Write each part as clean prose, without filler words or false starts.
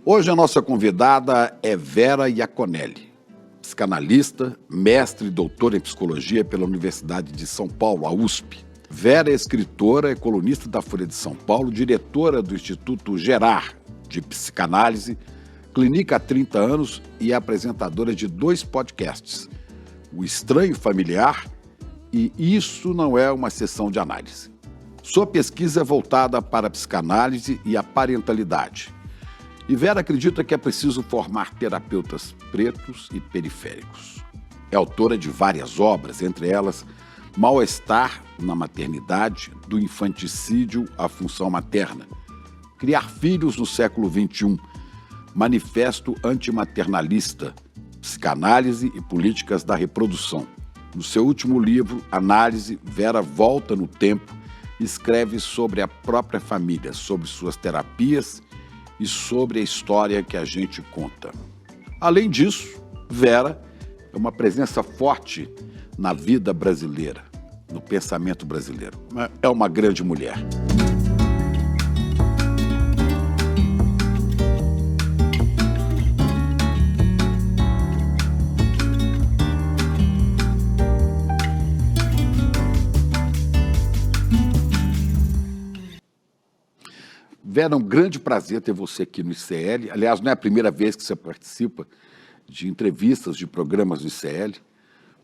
Hoje a nossa convidada é Vera Iaconelli, psicanalista, mestre e doutora em psicologia pela Universidade de São Paulo, a USP. Vera é escritora, é colunista da Folha de São Paulo, diretora do Instituto Gerar de Psicanálise, clinica há 30 anos e é apresentadora de 2 podcasts, O Estranho Familiar e Isso Não É Uma Sessão de Análise. Sua pesquisa é voltada para a psicanálise e a parentalidade. E Vera acredita que é preciso formar terapeutas pretos e periféricos. É autora de várias obras, entre elas Mal-Estar na Maternidade, do Infanticídio à Função Materna, Criar Filhos no Século XXI, Manifesto Antimaternalista, Psicanálise e Políticas da Reprodução. No seu último livro, Análise, Vera volta no tempo e escreve sobre a própria família, sobre suas terapias e sobre a história que a gente conta. Além disso, Vera é uma presença forte na vida brasileira, no pensamento brasileiro. É uma grande mulher. Vera, é um grande prazer ter você aqui no ICL. Aliás, não é a primeira vez que você participa de entrevistas, de programas do ICL,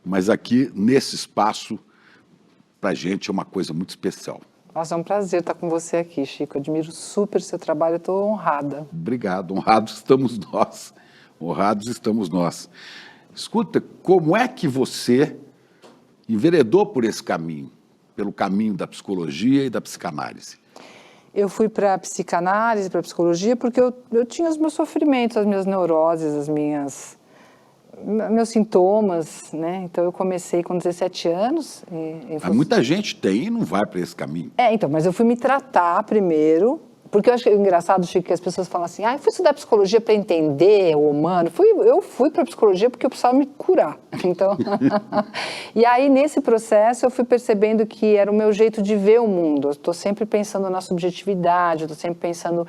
mas aqui, nesse espaço, para a gente é uma coisa muito especial. Nossa, é um prazer estar com você aqui, Chico. Admiro super o seu trabalho, estou honrada. Obrigado, honrados estamos nós. Honrados estamos nós. Escuta, como é que você enveredou por esse caminho, pelo caminho da psicologia e da psicanálise? Eu fui para a psicanálise, para a psicologia, porque eu tinha os meus sofrimentos, as minhas neuroses, meus sintomas, né? Então eu comecei com 17 anos. Muita gente tem e não vai para esse caminho. Então, mas eu fui me tratar primeiro, porque eu acho que é engraçado, Chico, que as pessoas falam assim, eu fui estudar psicologia para entender o humano. Eu fui para a psicologia porque eu precisava me curar. Então, e aí nesse processo eu fui percebendo que era o meu jeito de ver o mundo. Eu estou sempre pensando na subjetividade, eu estou sempre pensando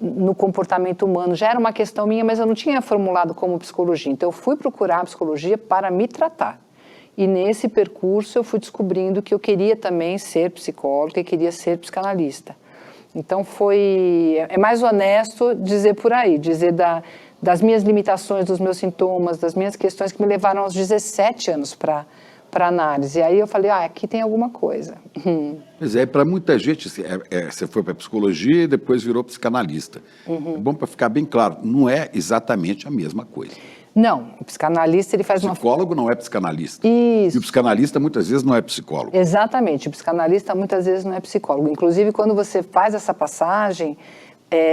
no comportamento humano. Já era uma questão minha, mas eu não tinha formulado como psicologia. Então eu fui procurar a psicologia para me tratar. E nesse percurso eu fui descobrindo que eu queria também ser psicóloga e queria ser psicanalista. Então é mais honesto dizer por aí, dizer das minhas limitações, dos meus sintomas, das minhas questões que me levaram aos 17 anos para análise. E aí eu falei, aqui tem alguma coisa. Pois é, para muita gente, você foi para a psicologia e depois virou psicanalista. É bom para ficar bem claro, não é exatamente a mesma coisa. Não, o psicanalista ele faz uma... O psicólogo não é psicanalista. Isso. E o psicanalista muitas vezes não é psicólogo. Exatamente, o psicanalista muitas vezes não é psicólogo. Inclusive, quando você faz essa passagem,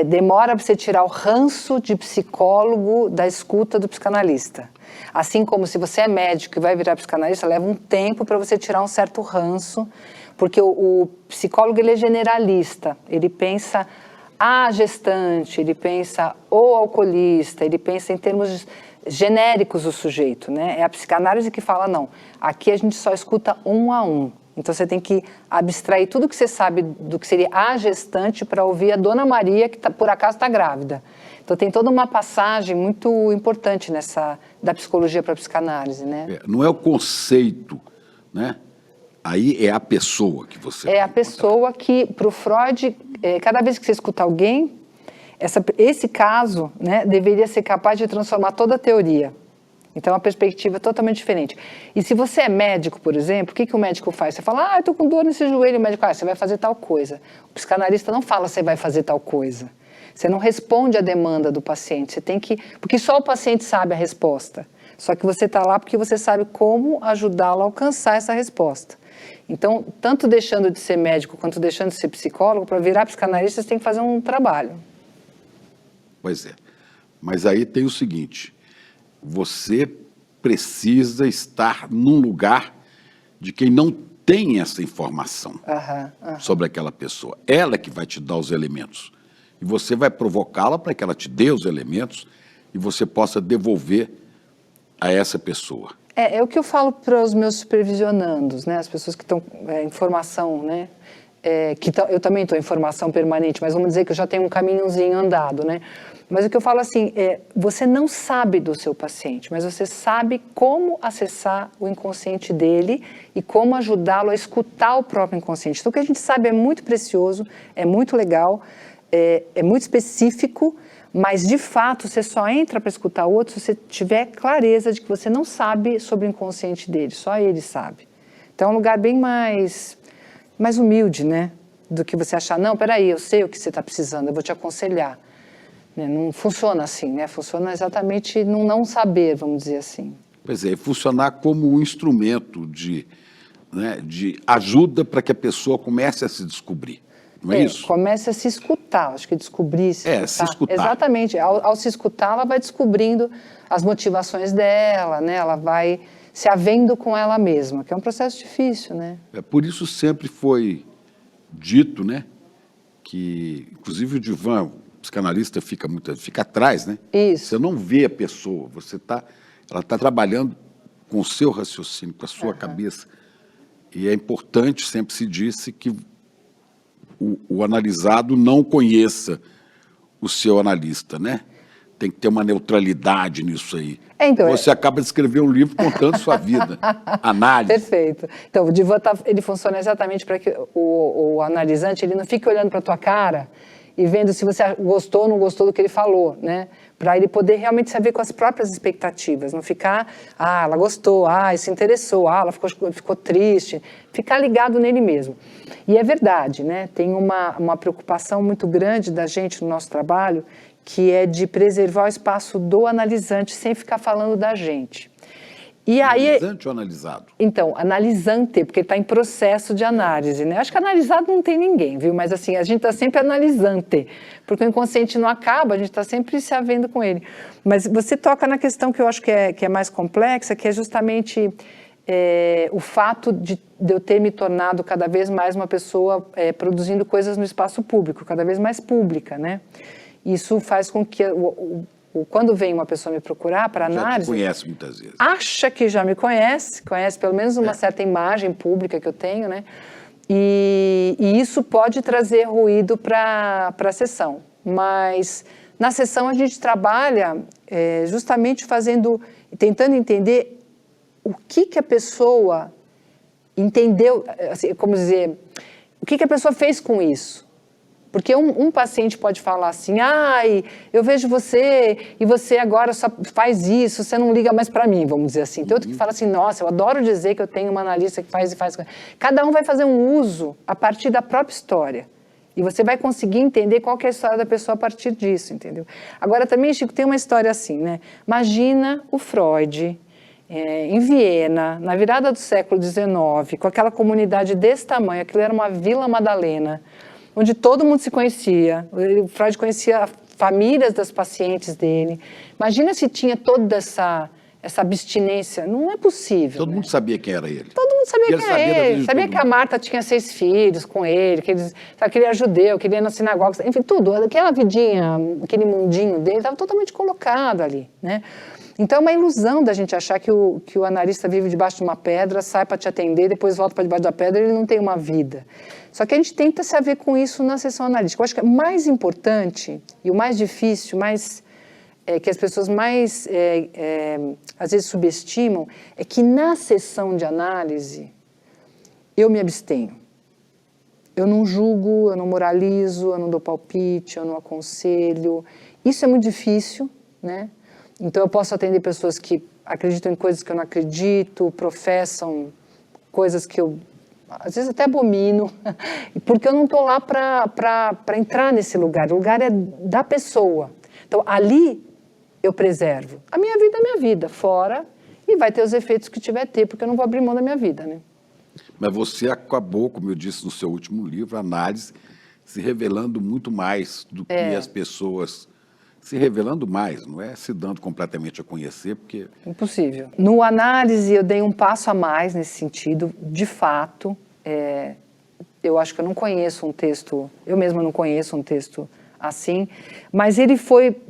demora para você tirar o ranço de psicólogo da escuta do psicanalista. Assim como se você é médico e vai virar psicanalista, leva um tempo para você tirar um certo ranço, porque o psicólogo ele é generalista, ele pensa gestante, ele pensa o alcoolista, ele pensa em termos genéricos do sujeito, né? É a psicanálise que fala, não, aqui a gente só escuta um a um. Então você tem que abstrair tudo que você sabe do que seria a gestante para ouvir a Dona Maria, que por acaso está grávida. Então tem toda uma passagem muito importante da psicologia para a psicanálise, né? Não é o conceito, né? Aí é a pessoa que você... É a pessoa que, para o Freud, cada vez que você escuta alguém, esse caso, né, deveria ser capaz de transformar toda a teoria. Então, a perspectiva é totalmente diferente. E se você é médico, por exemplo, o que o médico faz? Você fala, eu estou com dor nesse joelho. O médico, você vai fazer tal coisa. O psicanalista não fala, você vai fazer tal coisa. Você não responde à demanda do paciente. Você tem que... Porque só o paciente sabe a resposta. Só que você está lá porque você sabe como ajudá-lo a alcançar essa resposta. Então, tanto deixando de ser médico quanto deixando de ser psicólogo, para virar psicanalista, você tem que fazer um trabalho. Pois é. Mas aí tem o seguinte, você precisa estar num lugar de quem não tem essa informação sobre aquela pessoa. Ela que vai te dar os elementos. E você vai provocá-la para que ela te dê os elementos e você possa devolver a essa pessoa. É o que eu falo para os meus supervisionandos, né? As pessoas que estão em formação, né? eu também estou em formação permanente, mas vamos dizer que eu já tenho um caminhozinho andado, né? Mas o que eu falo assim, você não sabe do seu paciente, mas você sabe como acessar o inconsciente dele e como ajudá-lo a escutar o próprio inconsciente. Então, o que a gente sabe é muito precioso, é muito legal, é muito específico, mas, de fato, você só entra para escutar o outro se você tiver clareza de que você não sabe sobre o inconsciente dele, só ele sabe. Então, é um lugar bem mais humilde, né? Do que você achar, não, peraí, eu sei o que você está precisando, eu vou te aconselhar. Não funciona assim, né? Funciona exatamente no não saber, vamos dizer assim. Pois é, funcionar como um instrumento de ajuda para que a pessoa comece a se descobrir, não é isso? Comece a se escutar, acho que descobrir, se escutar. Exatamente, ao se escutar, ela vai descobrindo as motivações dela, né? Ela vai se havendo com ela mesma, que é um processo difícil, né? Por isso sempre foi dito, né, que, inclusive o divã, psicanalista fica atrás, né? Isso. Você não vê a pessoa, ela está trabalhando com o seu raciocínio, com a sua cabeça. E é importante, sempre se disse, que o analisado não conheça o seu analista, né? Tem que ter uma neutralidade nisso aí. Então, você acaba de escrever um livro contando sua vida, análise. Perfeito. Então, o divã ele funciona exatamente para que o analisante ele não fique olhando para a tua cara e vendo se você gostou ou não gostou do que ele falou, né? Para ele poder realmente saber com as próprias expectativas, não ficar, ela gostou, se interessou, ela ficou triste, ficar ligado nele mesmo. E é verdade, né? Tem uma preocupação muito grande da gente no nosso trabalho, que é de preservar o espaço do analisante sem ficar falando da gente. E aí, analisante ou analisado? Então, analisante, porque ele está em processo de análise, né? Acho que analisado não tem ninguém, viu? Mas assim, a gente está sempre analisante, porque o inconsciente não acaba, a gente está sempre se havendo com ele. Mas você toca na questão que eu acho que é mais complexa, que é justamente o fato de eu ter me tornado cada vez mais uma pessoa produzindo coisas no espaço público, cada vez mais pública, né? Isso faz com que quando vem uma pessoa me procurar para análise... Já te conhece muitas vezes. Acha que já me conhece pelo menos uma certa imagem pública que eu tenho, né? E isso pode trazer ruído para a sessão. Mas na sessão a gente trabalha justamente tentando entender o que a pessoa entendeu, assim, como dizer, o que a pessoa fez com isso. Porque um paciente pode falar assim, eu vejo você e você agora só faz isso, você não liga mais para mim, vamos dizer assim. Tem outro que fala assim, nossa, eu adoro dizer que eu tenho uma analista que faz e faz. Cada um vai fazer um uso a partir da própria história. E você vai conseguir entender qual que é a história da pessoa a partir disso, entendeu? Agora também, Chico, tem uma história assim, né? Imagina o Freud em Viena, na virada do século XIX, com aquela comunidade desse tamanho, aquilo era uma Vila Madalena, onde todo mundo se conhecia. O Freud conhecia famílias das pacientes dele. Imagina se tinha toda essa abstinência. Não é possível. Todo mundo sabia quem era ele. Todo mundo sabia quem era ele. Sabia que a Marta tinha 6 filhos com ele, que ele era judeu, que ele ia na sinagoga, enfim, tudo. Aquela vidinha, aquele mundinho dele estava totalmente colocado ali, né? Então é uma ilusão da gente achar que o analista vive debaixo de uma pedra, sai para te atender, depois volta para debaixo da pedra e ele não tem uma vida. Só que a gente tenta se haver com isso na sessão analítica. Eu acho que é mais importante e o mais difícil, que as pessoas mais, às vezes, subestimam, é que na sessão de análise eu me abstenho. Eu não julgo, eu não moralizo, eu não dou palpite, eu não aconselho. Isso é muito difícil, né? Então eu posso atender pessoas que acreditam em coisas que eu não acredito, professam coisas que eu às vezes até abomino, porque eu não estou lá para entrar nesse lugar. O lugar é da pessoa. Então, ali eu preservo. A minha vida é minha vida, fora, e vai ter os efeitos que tiver ter, porque eu não vou abrir mão da minha vida, né? Mas você acabou, como eu disse no seu último livro, Análise, se revelando muito mais do que as pessoas... Se revelando mais, não é se dando completamente a conhecer, porque... Impossível. No Análise, eu dei um passo a mais nesse sentido, de fato. Eu acho que eu não conheço um texto, eu mesma não conheço um texto assim, mas ele foi,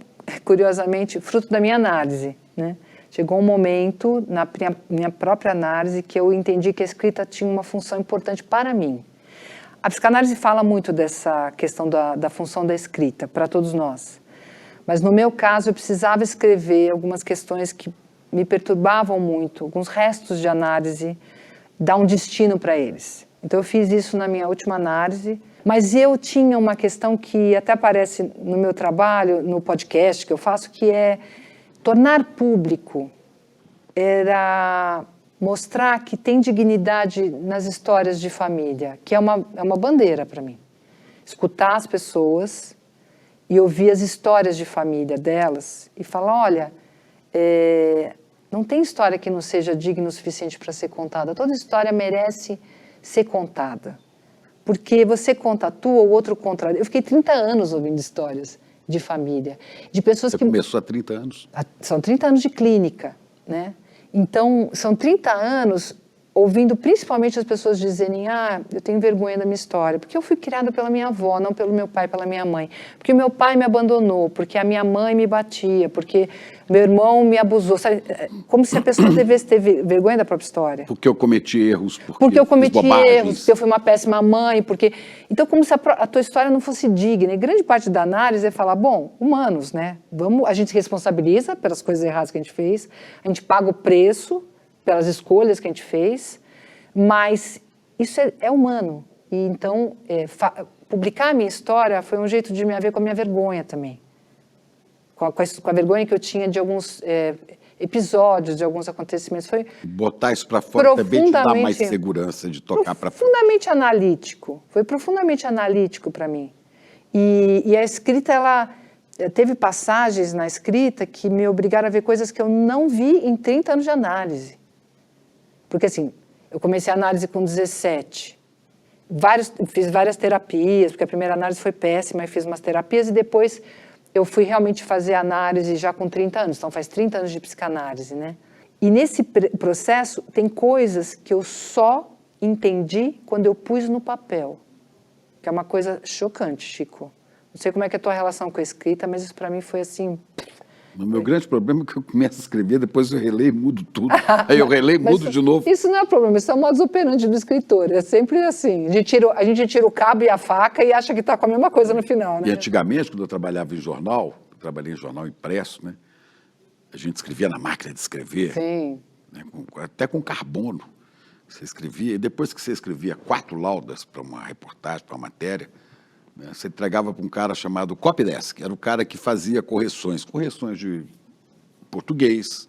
curiosamente, fruto da minha análise, né? Chegou um momento, na minha própria análise, que eu entendi que a escrita tinha uma função importante para mim. A psicanálise fala muito dessa questão da função da escrita para todos nós. Mas no meu caso eu precisava escrever algumas questões que me perturbavam muito, alguns restos de análise, dar um destino para eles. Então eu fiz isso na minha última análise, mas eu tinha uma questão que até aparece no meu trabalho, no podcast que eu faço, que é tornar público, era mostrar que tem dignidade nas histórias de família, que é uma bandeira para mim. Escutar as pessoas e ouvir as histórias de família delas e falar, olha, não tem história que não seja digna o suficiente para ser contada. Toda história merece ser contada. Porque você conta a tua, o outro conta a... Eu fiquei 30 anos ouvindo histórias de família, de pessoas que... Você começou há 30 anos? São 30 anos de clínica, né? Então, são 30 anos ouvindo principalmente as pessoas dizerem, eu tenho vergonha da minha história, porque eu fui criada pela minha avó, não pelo meu pai, pela minha mãe, porque o meu pai me abandonou, porque a minha mãe me batia, porque meu irmão me abusou, sabe? Como se a pessoa devesse ter vergonha da própria história. Porque eu cometi erros, porque eu cometi erros, porque eu fui uma péssima mãe, porque... Então, como se a tua história não fosse digna. E grande parte da análise é falar, bom, humanos, né? A gente se responsabiliza pelas coisas erradas que a gente fez, a gente paga o preço pelas escolhas que a gente fez, mas isso é humano. E então, publicar a minha história foi um jeito de me haver com a minha vergonha também. Com a vergonha que eu tinha de alguns episódios, de alguns acontecimentos. Foi botar isso para fora também te dá mais segurança de tocar para fora. Profundamente analítico. Foi profundamente analítico para mim. E a escrita, ela... Teve passagens na escrita que me obrigaram a ver coisas que eu não vi em 30 anos de análise. Porque, assim, eu comecei a análise com 17. Fiz várias terapias, porque a primeira análise foi péssima, eu fiz umas terapias e depois eu fui realmente fazer análise já com 30 anos. Então, faz 30 anos de psicanálise, né? E nesse processo, tem coisas que eu só entendi quando eu pus no papel. Que é uma coisa chocante, Chico. Não sei como é que é a tua relação com a escrita, mas isso para mim foi assim... O meu grande problema é que eu começo a escrever, depois eu releio e mudo tudo. Aí eu releio e mudo de novo. Isso não é problema, isso é o modus operandi do escritor. É sempre assim, a gente tira o cabo e a faca e acha que está com a mesma coisa no final, né? E antigamente, quando eu trabalhava em jornal, trabalhei em jornal impresso, né? A gente escrevia na máquina de escrever. Sim. Né? Até com carbono. Você escrevia, e depois que você escrevia 4 laudas para uma reportagem, para uma matéria, né, você entregava para um cara chamado copydesk, que era o cara que fazia correções de português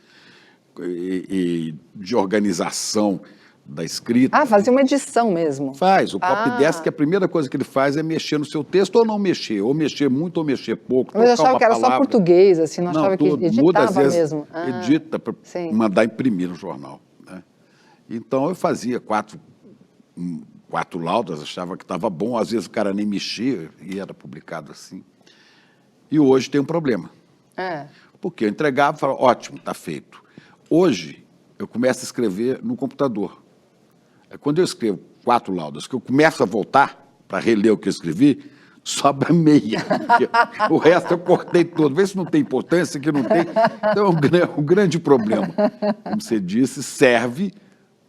e de organização da escrita. Fazia uma edição mesmo. Faz. O copydesk, a primeira coisa que ele faz é mexer no seu texto ou não mexer, ou mexer muito ou mexer pouco. Mas eu achava que era só português, assim, não achava que editava muda, às vezes, mesmo. edita para mandar imprimir no jornal. Né? Então, eu fazia 4 laudas, achava que estava bom, às vezes o cara nem mexia e era publicado assim. E hoje tem um problema. Porque eu entregava e falava, ótimo, está feito. Hoje, eu começo a escrever no computador. Quando eu escrevo 4 laudas, que eu começo a voltar para reler o que eu escrevi, sobra meia. O resto eu cortei todo. Vê se não tem importância, que não tem. Então, é um grande problema. Como você disse, serve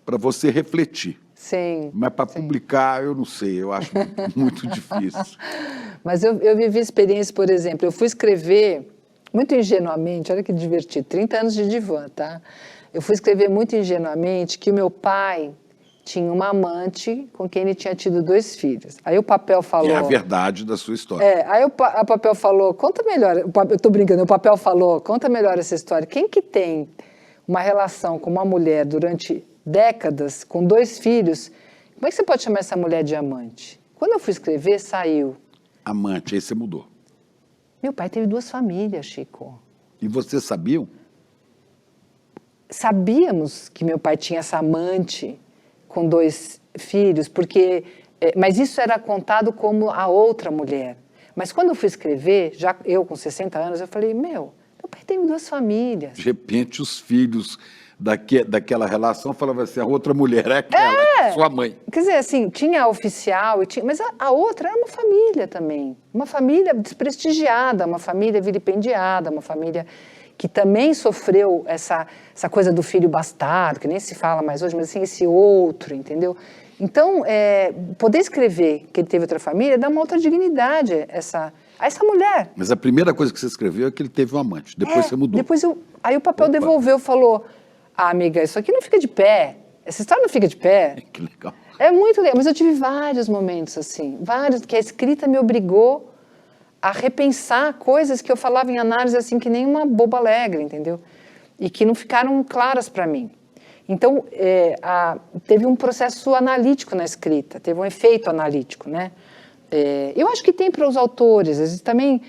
para você refletir. Sim. Mas para publicar, eu não sei, eu acho muito difícil. Mas eu vivi experiências, por exemplo, eu fui escrever muito ingenuamente, olha que divertido, 30 anos de divã, tá? Eu fui escrever muito ingenuamente que o meu pai tinha uma amante com quem ele tinha tido 2 filhos. Aí o papel falou... É a verdade da sua história. Aí o papel falou, conta melhor, eu tô brincando, o papel falou, conta melhor essa história. Quem que tem uma relação com uma mulher durante décadas, com 2 filhos, como é que você pode chamar essa mulher de amante? Quando eu fui escrever, saiu. Amante, aí você mudou. Meu pai teve 2 famílias, Chico. E vocês sabiam? Sabíamos que meu pai tinha essa amante com 2 filhos, porque, mas isso era contado como a outra mulher. Mas quando eu fui escrever, já eu com 60 anos, eu falei, meu pai teve 2 famílias. De repente, os filhos daquela relação falavam assim, a outra mulher é aquela, sua mãe. Quer dizer, assim, tinha a oficial, mas a outra era uma família também. Uma família desprestigiada, uma família vilipendiada, uma família que também sofreu essa coisa do filho bastardo, que nem se fala mais hoje, mas assim, esse outro, entendeu? Então, poder escrever que ele teve outra família dá uma outra dignidade a essa mulher. Mas a primeira coisa que você escreveu é que ele teve um amante. Depois você mudou. Aí o papel devolveu, falou, amiga, isso aqui não fica de pé. Essa história não fica de pé. Que legal. É muito legal, mas eu tive vários momentos assim, que a escrita me obrigou a repensar coisas que eu falava em análise assim que nem uma boba alegre, entendeu? E que não ficaram claras para mim. Então, teve um processo analítico na escrita, teve um efeito analítico, né? Eu acho que tem para os autores, eles também,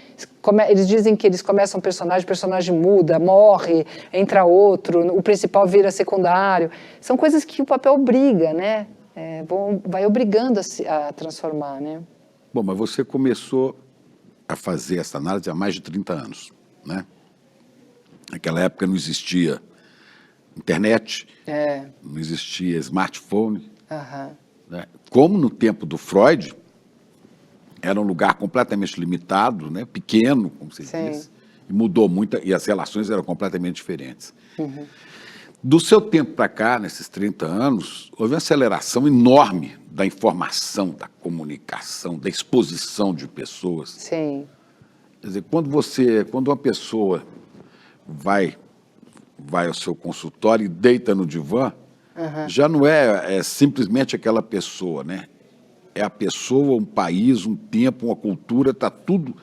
eles dizem que eles começam um personagem, o personagem muda, morre, entra outro, o principal vira secundário. São coisas que o papel obriga, né? Vai obrigando a transformar, né? Bom, mas você começou a fazer essa análise há mais de 30 anos, né? Naquela época não existia internet, não existia smartphone. Né? Como no tempo do Freud, era um lugar completamente limitado, né? Pequeno, como você disse, e mudou muito, e as relações eram completamente diferentes. Do seu tempo para cá, nesses 30 anos, houve uma aceleração enorme da informação, da comunicação, da exposição de pessoas. Sim. Quer dizer, quando uma pessoa vai ao seu consultório e deita no divã, já não é simplesmente aquela pessoa, né? É a pessoa, um país, um tempo, uma cultura, está tudo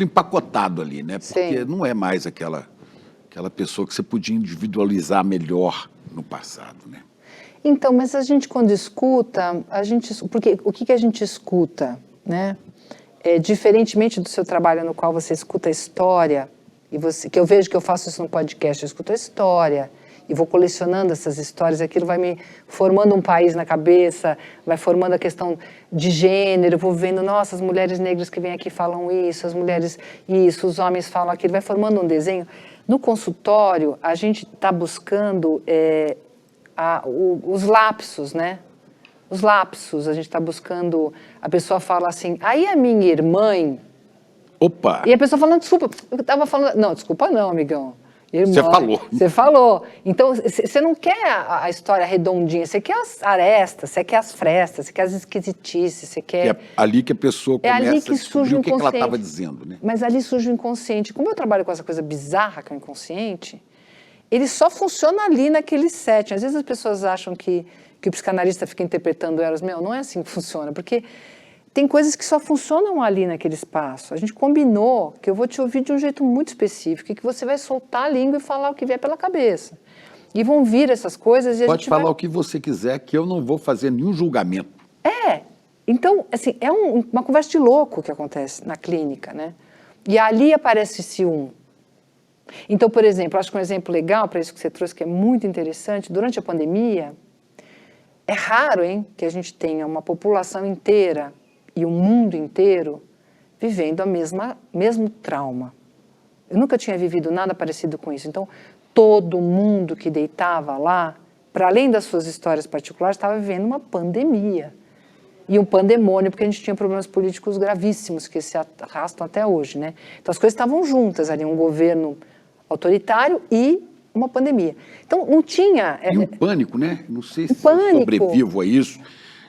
empacotado ali, né? Porque não é mais aquela pessoa que você podia individualizar melhor no passado, né? Então, mas a gente quando escuta, porque o que a gente escuta, né? Diferentemente do seu trabalho no qual você escuta a história, que eu vejo que eu faço isso no podcast, eu escuto a história, e vou colecionando essas histórias, aquilo vai me formando um país na cabeça, vai formando a questão de gênero, vou vendo, nossa, as mulheres negras que vêm aqui falam isso, as mulheres isso, os homens falam aquilo, vai formando um desenho. No consultório, a gente está buscando os lapsos, né? Os lapsos, a gente está buscando, a pessoa fala assim, aí a minha irmã... Opa! E a pessoa falando, desculpa, eu estava falando... Não, desculpa não, amigão. Irmã, você falou. Você falou. Então, você não quer a história redondinha, você quer as arestas, você quer as frestas, você quer as esquisitices, você quer... É ali que a pessoa começa ali que a descobrir o que ela estava inconsciente. dizendo, né? Mas ali surge o inconsciente. Como eu trabalho com essa coisa bizarra que é o inconsciente, ele só funciona ali naquele setting. Às vezes as pessoas acham que o psicanalista fica interpretando elas. Meu, não é assim que funciona, porque tem coisas que só funcionam ali naquele espaço. A gente combinou que eu vou te ouvir de um jeito muito específico e que você vai soltar a língua e falar o que vier pela cabeça. E vão vir essas coisas e a Pode gente falar o que você quiser, que eu não vou fazer nenhum julgamento. Então, assim, é uma conversa de louco que acontece na clínica, né? E ali aparece esse um. Então, por exemplo, acho que um exemplo legal para isso que você trouxe, que é muito interessante, durante a pandemia, é raro, hein, que a gente tenha uma população inteira e o mundo inteiro vivendo mesmo trauma. Eu nunca tinha vivido nada parecido com isso. Então, todo mundo que deitava lá, para além das suas histórias particulares, estava vivendo uma pandemia. E um pandemônio, porque a gente tinha problemas políticos gravíssimos que se arrastam até hoje, né? Então, as coisas estavam juntas ali, um governo autoritário e uma pandemia. Então, não tinha... E um pânico, né? Não sei se eu sobrevivo a isso,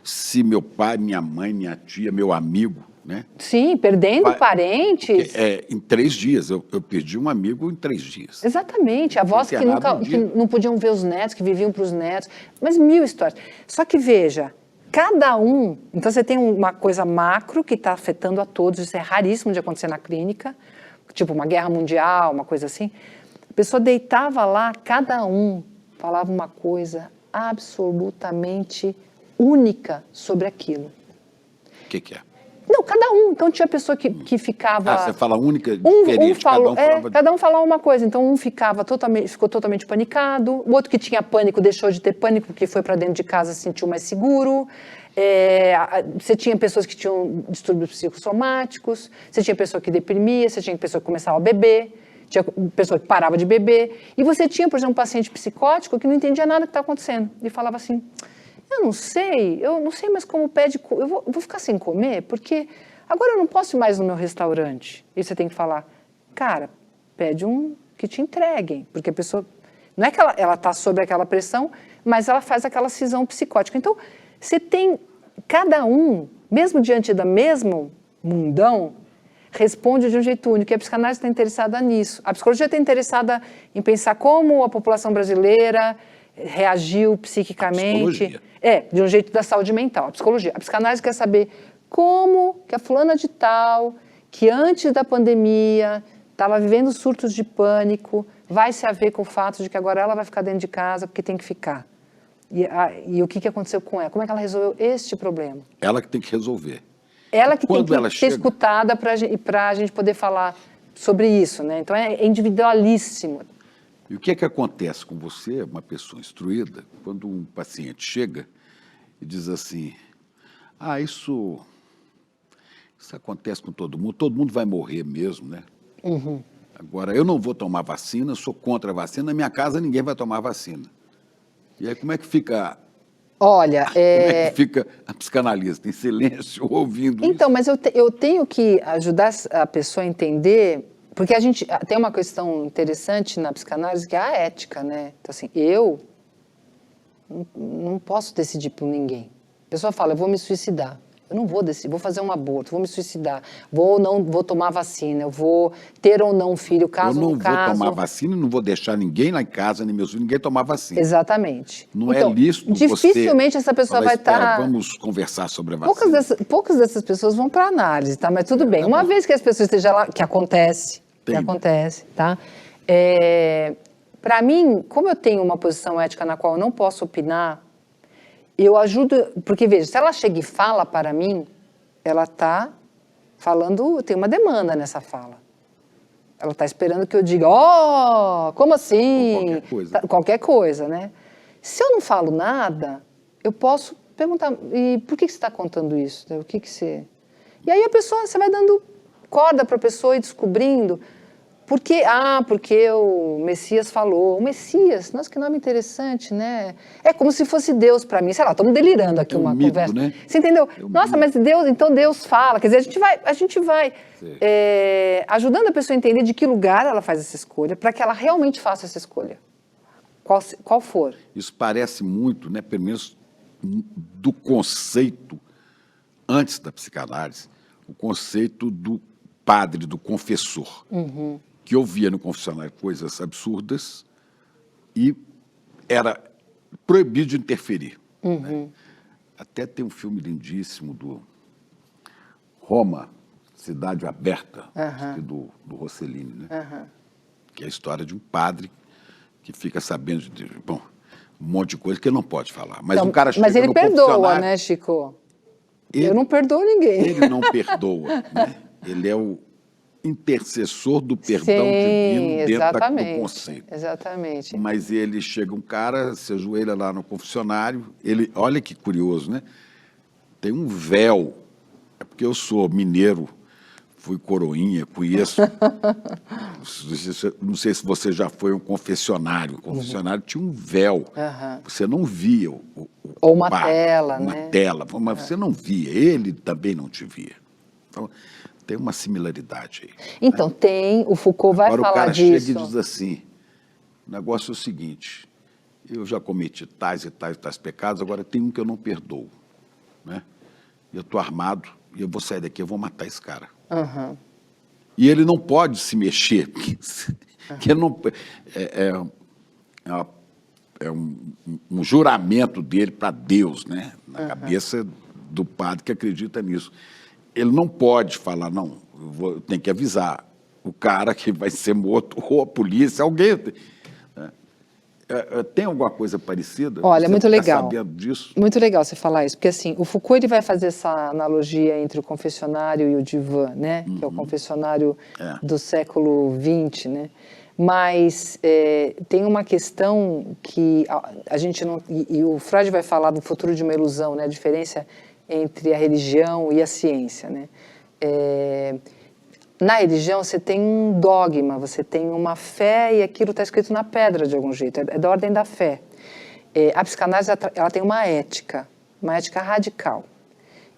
se meu pai, minha mãe, minha tia, meu amigo, né? Sim, perdendo parentes. Em 3 dias, eu perdi um amigo em 3 dias. Exatamente, avós que não podiam ver os netos, que viviam para os netos, mas 1000 histórias. Só que, veja, cada um... Então, você tem uma coisa macro que está afetando a todos, isso é raríssimo de acontecer na clínica, tipo uma guerra mundial, uma coisa assim. A pessoa deitava lá, cada um falava uma coisa absolutamente única sobre aquilo. O que é? Não, cada um. Então tinha pessoa que ficava... você fala única, diferente, cada um falava uma coisa. Então um ficou totalmente panicado, o outro que tinha pânico deixou de ter pânico porque foi para dentro de casa se sentiu mais seguro. Você tinha pessoas que tinham distúrbios psicossomáticos, você tinha pessoa que deprimia, você tinha pessoa que começava a beber, tinha pessoa que parava de beber. E você tinha, por exemplo, um paciente psicótico que não entendia nada que estava acontecendo. E falava assim... Eu não sei mais como pede, eu vou ficar sem comer, porque agora eu não posso ir mais no meu restaurante. E você tem que falar, cara, pede um que te entreguem, porque a pessoa, não é que ela está sob aquela pressão, mas ela faz aquela cisão psicótica. Então, você tem cada um, mesmo diante do mesmo mundão, responde de um jeito único. E a psicanálise está interessada nisso. A psicologia está interessada em pensar como a população brasileira reagiu psiquicamente. De um jeito da saúde mental, a psicologia. A psicanálise quer saber como que a fulana de tal, que antes da pandemia estava vivendo surtos de pânico, vai se haver com o fato de que agora ela vai ficar dentro de casa porque tem que ficar. E o que aconteceu com ela? Como é que ela resolveu este problema? Ela que tem que resolver. Ela que tem que ser escutada para a gente poder falar sobre isso, né? Então é individualíssimo. E o que é que acontece com você, uma pessoa instruída, quando um paciente chega e diz assim, isso acontece com todo mundo vai morrer mesmo, né? Uhum. Agora, eu não vou tomar vacina, sou contra a vacina, na minha casa ninguém vai tomar vacina. E aí como é que fica... Olha, como é que fica a psicanalista em silêncio ouvindo isso? Então, mas eu tenho que ajudar a pessoa a entender, porque a gente tem uma questão interessante na psicanálise que é a ética, né? Então, assim, eu não posso decidir por ninguém. A pessoa fala, eu vou me suicidar. Eu não vou decidir, vou fazer um aborto, vou me suicidar, vou tomar vacina, eu vou ter ou não um filho, caso ou não vou tomar vacina, não vou deixar ninguém lá em casa, nem meus filhos, ninguém tomar vacina. Exatamente. Não então, é lícito dificilmente essa pessoa vai estar... Vamos conversar sobre a vacina. Poucas dessas pessoas vão para análise, tá? Mas tudo bem. Uma vez que as pessoas estejam lá, que acontece, tá? Para mim, como eu tenho uma posição ética na qual eu não posso opinar, eu ajudo, porque veja, se ela chega e fala para mim, ela está falando, tem uma demanda nessa fala. Ela está esperando que eu diga, como assim? Qualquer coisa, né? Se eu não falo nada, eu posso perguntar, e por que você está contando isso? O que você... E aí a pessoa, você vai dando corda para a pessoa e descobrindo, porque o Messias falou. O Messias, nossa, que nome interessante, né? É como se fosse Deus para mim. Sei lá, estamos delirando aqui uma mito, conversa. Né? Você entendeu? Nossa, mas Deus fala. Quer dizer, a gente vai ajudando a pessoa a entender de que lugar ela faz essa escolha, para que ela realmente faça essa escolha. Qual for. Isso parece muito, né, pelo menos do conceito, antes da psicanálise, o conceito do padre, do confessor. Uhum. Que ouvia no confessionário coisas absurdas e era proibido de interferir. Uhum. Né? Até tem um filme lindíssimo do Roma, Cidade Aberta, do Rossellini, né? Que é a história de um padre que fica sabendo de um monte de coisa que ele não pode falar. Mas então, um cara chega mas ele no perdoa, né, Chico? Eu não perdoo ninguém. Ele não perdoa, né? Ele é o intercessor do perdão divino dentro do conceito. Exatamente. Mas ele chega um cara, se ajoelha lá no confessionário, olha que curioso, né? Tem um véu, é porque eu sou mineiro, fui coroinha, conheço, não sei se você já foi um confessionário, o confessionário tinha um véu, você não via ou uma tela, uma né? tela, mas você não via, ele também não te via. Então, tem uma similaridade aí. Então, né? O Foucault vai falar disso. Agora o cara chega e diz assim, o negócio é o seguinte, eu já cometi tais e tais e tais pecados, agora tem um que eu não perdoo, né? Eu estou armado e eu vou sair daqui, eu vou matar esse cara. E ele não pode se mexer, porque ele não, é um juramento dele para Deus, né? Na cabeça do padre que acredita nisso. Ele não pode falar, não, eu tenho que avisar o cara que vai ser morto, ou a polícia, alguém. Tem alguma coisa parecida? Olha, muito legal. Sabendo disso? Muito legal você falar isso, porque assim, o Foucault ele vai fazer essa analogia entre o confessionário e o divã, né? Que é o confessionário do século XX, né? Mas tem uma questão que a gente não... E o Freud vai falar do futuro de uma ilusão, né? A diferença entre a religião e a ciência, né? Na religião você tem um dogma, você tem uma fé e aquilo está escrito na pedra de algum jeito, é da ordem da fé. A psicanálise ela tem uma ética radical.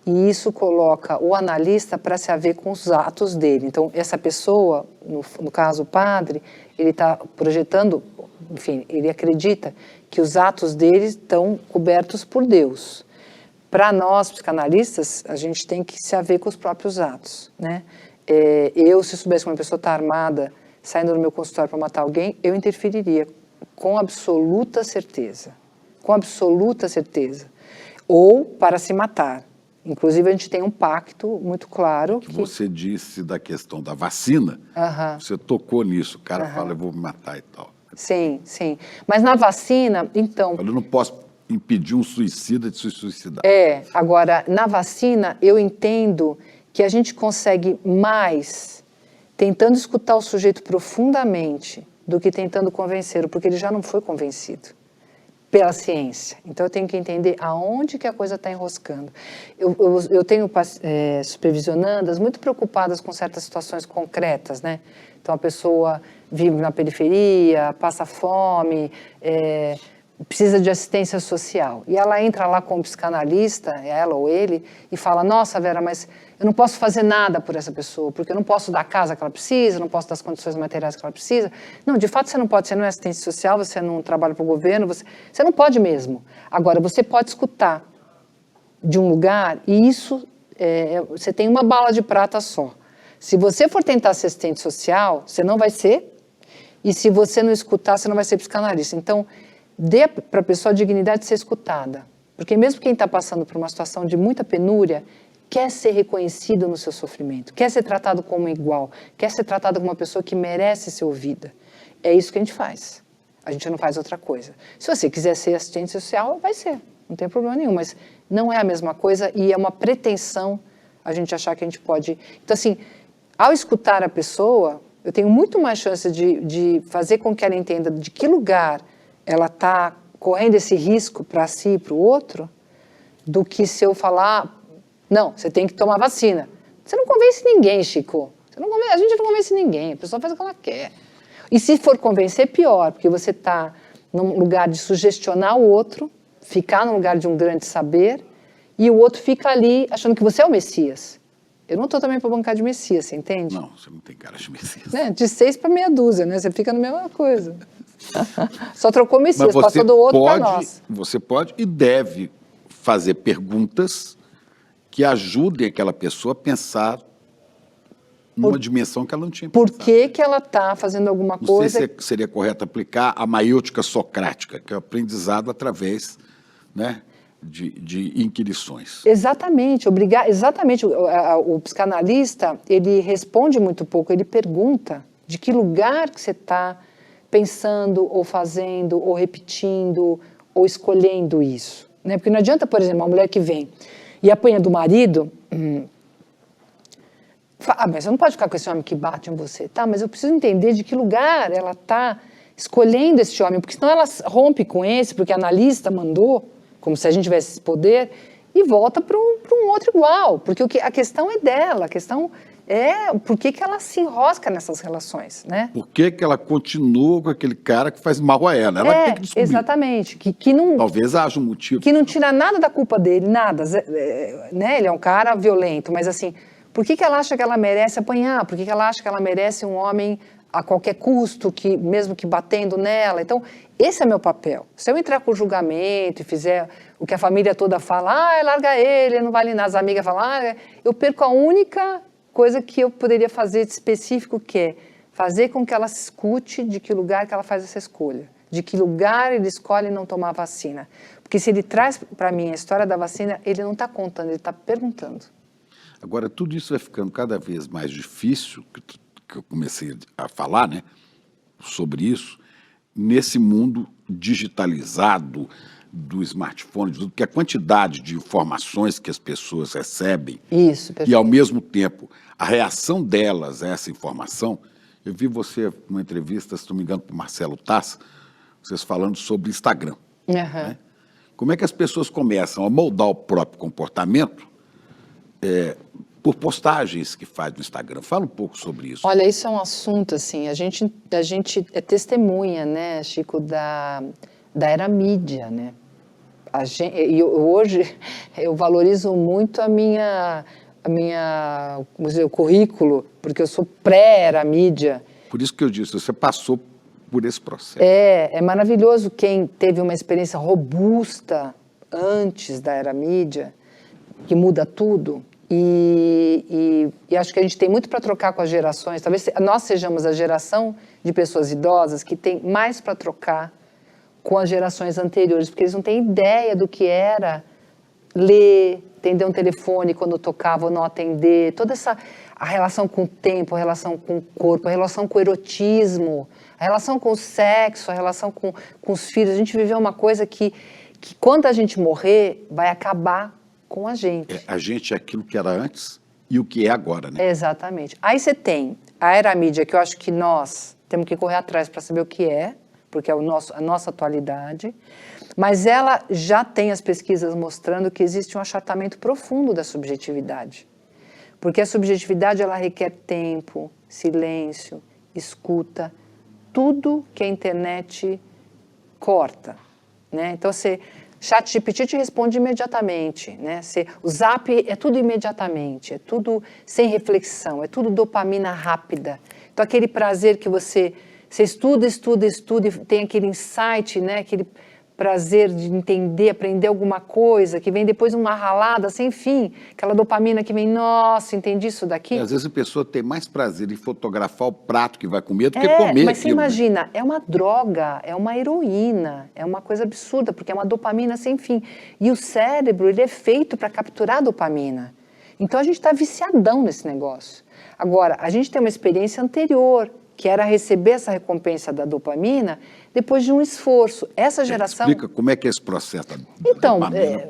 E isso coloca o analista para se haver com os atos dele. Então, essa pessoa, no caso o padre, ele está projetando, enfim, ele acredita que os atos dele estão cobertos por Deus. para nós, psicanalistas, a gente tem que se haver com os próprios atos, né? Se soubesse que uma pessoa está armada, saindo do meu consultório para matar alguém, eu interferiria com absoluta certeza. Com absoluta certeza. Ou para se matar. Inclusive, a gente tem um pacto muito claro. Que você disse da questão da vacina, você tocou nisso, o cara fala, eu vou me matar e tal. Sim, sim. Mas na vacina, então... Eu não posso impedir um suicida de se suicidar. Agora, na vacina, eu entendo que a gente consegue mais tentando escutar o sujeito profundamente do que tentando convencê-lo, porque ele já não foi convencido pela ciência. Então, eu tenho que entender aonde que a coisa está enroscando. Eu tenho supervisionandas muito preocupadas com certas situações concretas, né? Então, a pessoa vive na periferia, passa fome, precisa de assistência social. E ela entra lá com um psicanalista, ela ou ele, e fala, nossa, Vera, mas eu não posso fazer nada por essa pessoa, porque eu não posso dar a casa que ela precisa, não posso dar as condições materiais que ela precisa. Não, de fato você não pode, você não é assistente social, você não trabalha para o governo, você não pode mesmo. Agora, você pode escutar de um lugar, e isso, você tem uma bala de prata só. Se você for tentar ser assistente social, você não vai ser, e se você não escutar, você não vai ser psicanalista. Então, dê para a pessoa a dignidade de ser escutada. Porque mesmo quem está passando por uma situação de muita penúria, quer ser reconhecido no seu sofrimento, quer ser tratado como igual, quer ser tratado como uma pessoa que merece ser ouvida. É isso que a gente faz. A gente não faz outra coisa. Se você quiser ser assistente social, vai ser. Não tem problema nenhum, mas não é a mesma coisa e é uma pretensão a gente achar que a gente pode... Então, assim, ao escutar a pessoa, eu tenho muito mais chance de fazer com que ela entenda de que lugar ela está correndo esse risco para si e para o outro, do que se eu falar, não, você tem que tomar vacina. Você não convence ninguém, Chico. A gente não convence ninguém, a pessoa faz o que ela quer. E se for convencer, pior, porque você está num lugar de sugestionar o outro, ficar no lugar de um grande saber, e o outro fica ali achando que você é o Messias. Eu não estou também para bancar de Messias, você entende? Não, você não tem cara de Messias. De 6 para meia dúzia, né? Você fica na mesma coisa. Só trocou Messias, passou do outro para nós. Você pode e deve fazer perguntas que ajudem aquela pessoa a pensar numa dimensão que ela não tinha pensado. Por que ela está fazendo alguma coisa... Não sei se seria correto aplicar a maiêutica socrática, que é o aprendizado através, né, de inquirições. Exatamente, exatamente. O psicanalista, ele responde muito pouco, ele pergunta de que lugar que você está pensando, ou fazendo, ou repetindo, ou escolhendo isso. Né? Porque não adianta, por exemplo, uma mulher que vem e apanha do marido... mas você não pode ficar com esse homem que bate em você. Tá, mas eu preciso entender de que lugar ela está escolhendo esse homem, porque senão ela rompe com esse, porque a analista mandou, como se a gente tivesse esse poder, e volta para um outro igual. Porque a questão é dela, a questão é por que ela se enrosca nessas relações, né? Por que ela continua com aquele cara que faz mal a ela? Ela tem que descobrir. Exatamente. Que não, talvez haja um motivo. Que não tira nada da culpa dele, nada. Né? Ele é um cara violento, mas assim, por que ela acha que ela merece apanhar? Por que ela acha que ela merece um homem a qualquer custo, mesmo que batendo nela? Então, esse é meu papel. Se eu entrar com o julgamento e fizer o que a família toda fala, larga ele não vale nada, as amigas falam, eu perco a única coisa que eu poderia fazer de específico, que é fazer com que ela se escute de que lugar que ela faz essa escolha, de que lugar ele escolhe não tomar vacina. Porque se ele traz para mim a história da vacina, ele não está contando, ele está perguntando. Agora, tudo isso vai ficando cada vez mais difícil, que eu comecei a falar, né, sobre isso, nesse mundo digitalizado do smartphone, que a quantidade de informações que as pessoas recebem e, ao mesmo tempo, a reação delas a essa informação. Eu vi você numa entrevista, se não me engano, com o Marcelo Taz, vocês falando sobre Instagram. Né? Como é que as pessoas começam a moldar o próprio comportamento por postagens que faz no Instagram? Fala um pouco sobre isso. Olha, isso é um assunto, assim, a gente é testemunha, né, Chico, da era mídia, né? Hoje eu valorizo muito o currículo, porque eu sou pré-era mídia. Por isso que eu disse, você passou por esse processo. É maravilhoso quem teve uma experiência robusta antes da era mídia, que muda tudo. E acho que a gente tem muito para trocar com as gerações. Talvez nós sejamos a geração de pessoas idosas que tem mais para trocar com as gerações anteriores, porque eles não têm ideia do que era ler, atender um telefone quando tocava ou não atender, toda a relação com o tempo, a relação com o corpo, a relação com o erotismo, a relação com o sexo, a relação com os filhos. A gente viveu uma coisa que quando a gente morrer, vai acabar com a gente. A gente é aquilo que era antes e o que é agora, né? Exatamente. Aí você tem a era mídia, que eu acho que nós temos que correr atrás para saber o que é, porque é a nossa atualidade, mas ela já tem as pesquisas mostrando que existe um achatamento profundo da subjetividade. Porque a subjetividade, ela requer tempo, silêncio, escuta, tudo que a internet corta, né? Então, ChatGPT te responde imediatamente, né? O Zap é tudo imediatamente, é tudo sem reflexão, é tudo dopamina rápida. Então, aquele prazer que você estuda e tem aquele insight, né? Aquele prazer de entender, aprender alguma coisa, que vem depois uma ralada sem fim, aquela dopamina que vem, nossa, entendi isso daqui. Às vezes a pessoa tem mais prazer em fotografar o prato que vai comer do que comer mas aquilo, você imagina, é uma droga, é uma heroína, é uma coisa absurda, porque é uma dopamina sem fim. E o cérebro, ele é feito para capturar a dopamina. Então a gente está viciadão nesse negócio. Agora, a gente tem uma experiência anterior, que era receber essa recompensa da dopamina depois de um esforço. Essa geração... Explica como é que é esse processo da então, dopamina.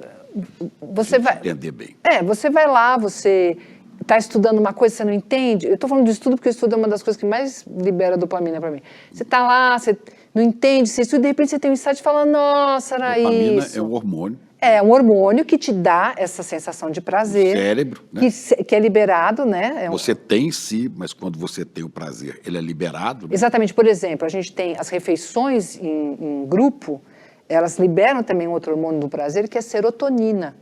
Você vai... Entender bem. Você vai lá, você está estudando uma coisa que você não entende. Eu estou falando de estudo porque o estudo é uma das coisas que mais libera dopamina para mim. Você está lá, você não entende, você estuda e de repente você tem um insight e fala, nossa, era dopamina isso. é um hormônio. É um hormônio que te dá essa sensação de prazer. O cérebro, né? Que é liberado, né? Você tem em si, mas quando você tem o prazer, ele é liberado. Né? Exatamente. Por exemplo, a gente tem as refeições em grupo, elas liberam também um outro hormônio do prazer, que é serotonina.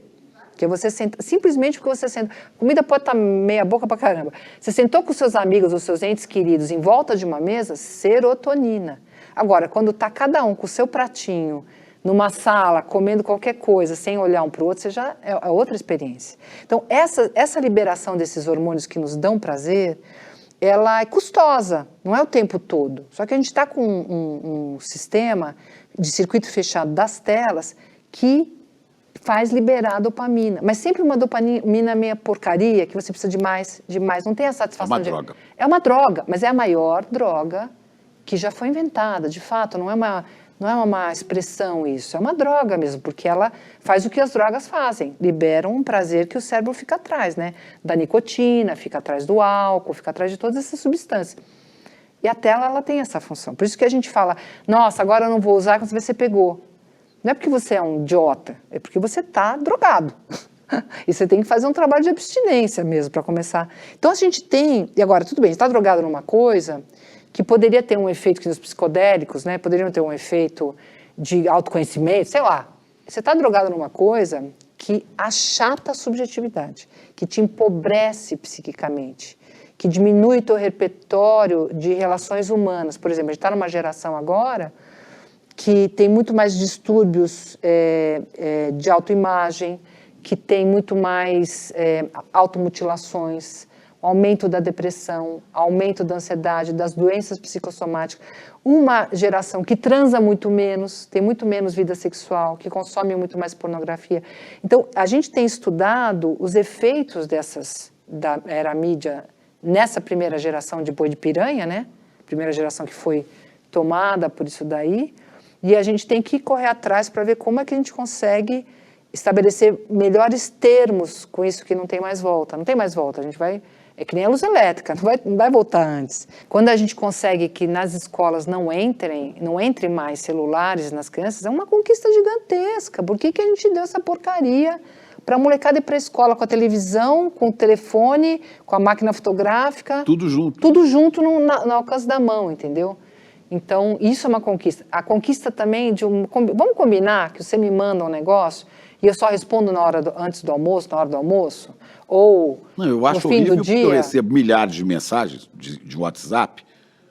Que você senta, simplesmente porque você senta. A comida pode estar meia boca pra caramba. Você sentou com seus amigos ou seus entes queridos em volta de uma mesa, serotonina. Agora, quando está cada um com o seu pratinho, numa sala, comendo qualquer coisa, sem olhar um para o outro, você já é outra experiência. Então, essa liberação desses hormônios que nos dão prazer, ela é custosa, não é o tempo todo. Só que a gente está com um sistema de circuito fechado das telas que faz liberar a dopamina. Mas sempre uma dopamina meia porcaria, que você precisa de mais, não tem a satisfação. É uma droga. É uma droga, mas é a maior droga que já foi inventada, de fato, não é uma expressão isso, é uma droga mesmo, porque ela faz o que as drogas fazem, liberam um prazer que o cérebro fica atrás, né? Da nicotina, fica atrás do álcool, fica atrás de todas essas substâncias. E a tela, ela tem essa função. Por isso que a gente fala, nossa, agora eu não vou usar quando você pegou. Não é porque você é um idiota, é porque você está drogado. E você tem que fazer um trabalho de abstinência mesmo para começar. Então a gente tem, e agora, tudo bem, você está drogado numa coisa que poderia ter um efeito que nos psicodélicos, né, poderiam ter um efeito de autoconhecimento, sei lá. Você está drogado numa coisa que achata a subjetividade, que te empobrece psiquicamente, que diminui teu repertório de relações humanas. Por exemplo, a gente está numa geração agora que tem muito mais distúrbios de autoimagem, que tem muito mais automutilações, aumento da depressão, aumento da ansiedade, das doenças psicossomáticas. Uma geração que transa muito menos, tem muito menos vida sexual, que consome muito mais pornografia. Então, a gente tem estudado os efeitos da era mídia nessa primeira geração de boi de piranha, né? Primeira geração que foi tomada por isso daí. E a gente tem que correr atrás para ver como é que a gente consegue estabelecer melhores termos com isso que não tem mais volta. Não tem mais volta, a gente vai... É que nem a luz elétrica, não vai voltar antes. Quando a gente consegue que nas escolas não entrem mais celulares nas crianças, é uma conquista gigantesca. Por que a gente deu essa porcaria para a molecada ir para a escola com a televisão, com o telefone, com a máquina fotográfica? Tudo junto. Tudo junto no alcance da mão, entendeu? Então, isso é uma conquista. A conquista também de vamos combinar que você me manda um negócio e eu só respondo antes do almoço, na hora do almoço? Ou não, eu acho no fim horrível do dia? Porque eu recebo milhares de mensagens de WhatsApp,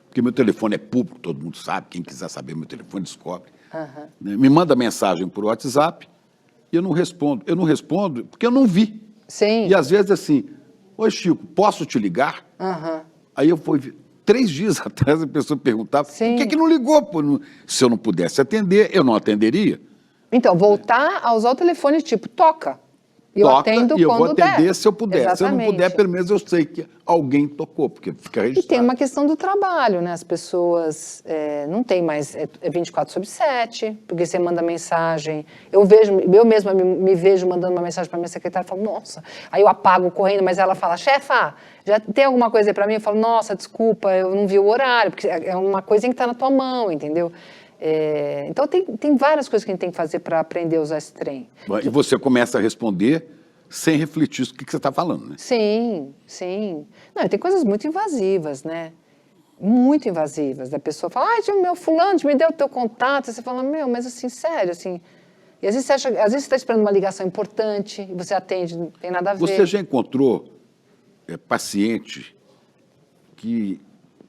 porque meu telefone é público, todo mundo sabe, quem quiser saber meu telefone descobre. Me manda mensagem por WhatsApp e eu não respondo. Eu não respondo porque eu não vi. Sim. E às vezes assim, oi Chico, posso te ligar? Aham. Aí eu fui, 3 dias atrás a pessoa perguntava, Sim. por que não ligou? Pô? Se eu não pudesse atender, eu não atenderia. Então, voltar a usar o telefone tipo, toca. E eu Toca, atendo e eu vou quando atender der. se eu puder. Exatamente. Se eu não puder, pelo menos eu sei que alguém tocou, porque fica E registrado. tem uma questão do trabalho, né? As pessoas não tem mais, é 24/7, porque você manda mensagem. Eu mesma me vejo mandando uma mensagem para minha secretária e falo, nossa. Aí eu apago correndo, mas ela fala, chefa, já tem alguma coisa aí para mim? Eu falo, nossa, desculpa, eu não vi o horário, porque é uma coisa que está na tua mão, entendeu? Então tem várias coisas que a gente tem que fazer para aprender a usar esse trem. E você começa a responder sem refletir o que você está falando, né? Sim, sim. Não, e tem coisas muito invasivas, né? Muito invasivas. Da pessoa fala, meu fulano me deu o teu contato. E você fala, mas assim, sério, assim. E às vezes às vezes você está esperando uma ligação importante e você atende, não tem nada a ver. Você já encontrou paciente que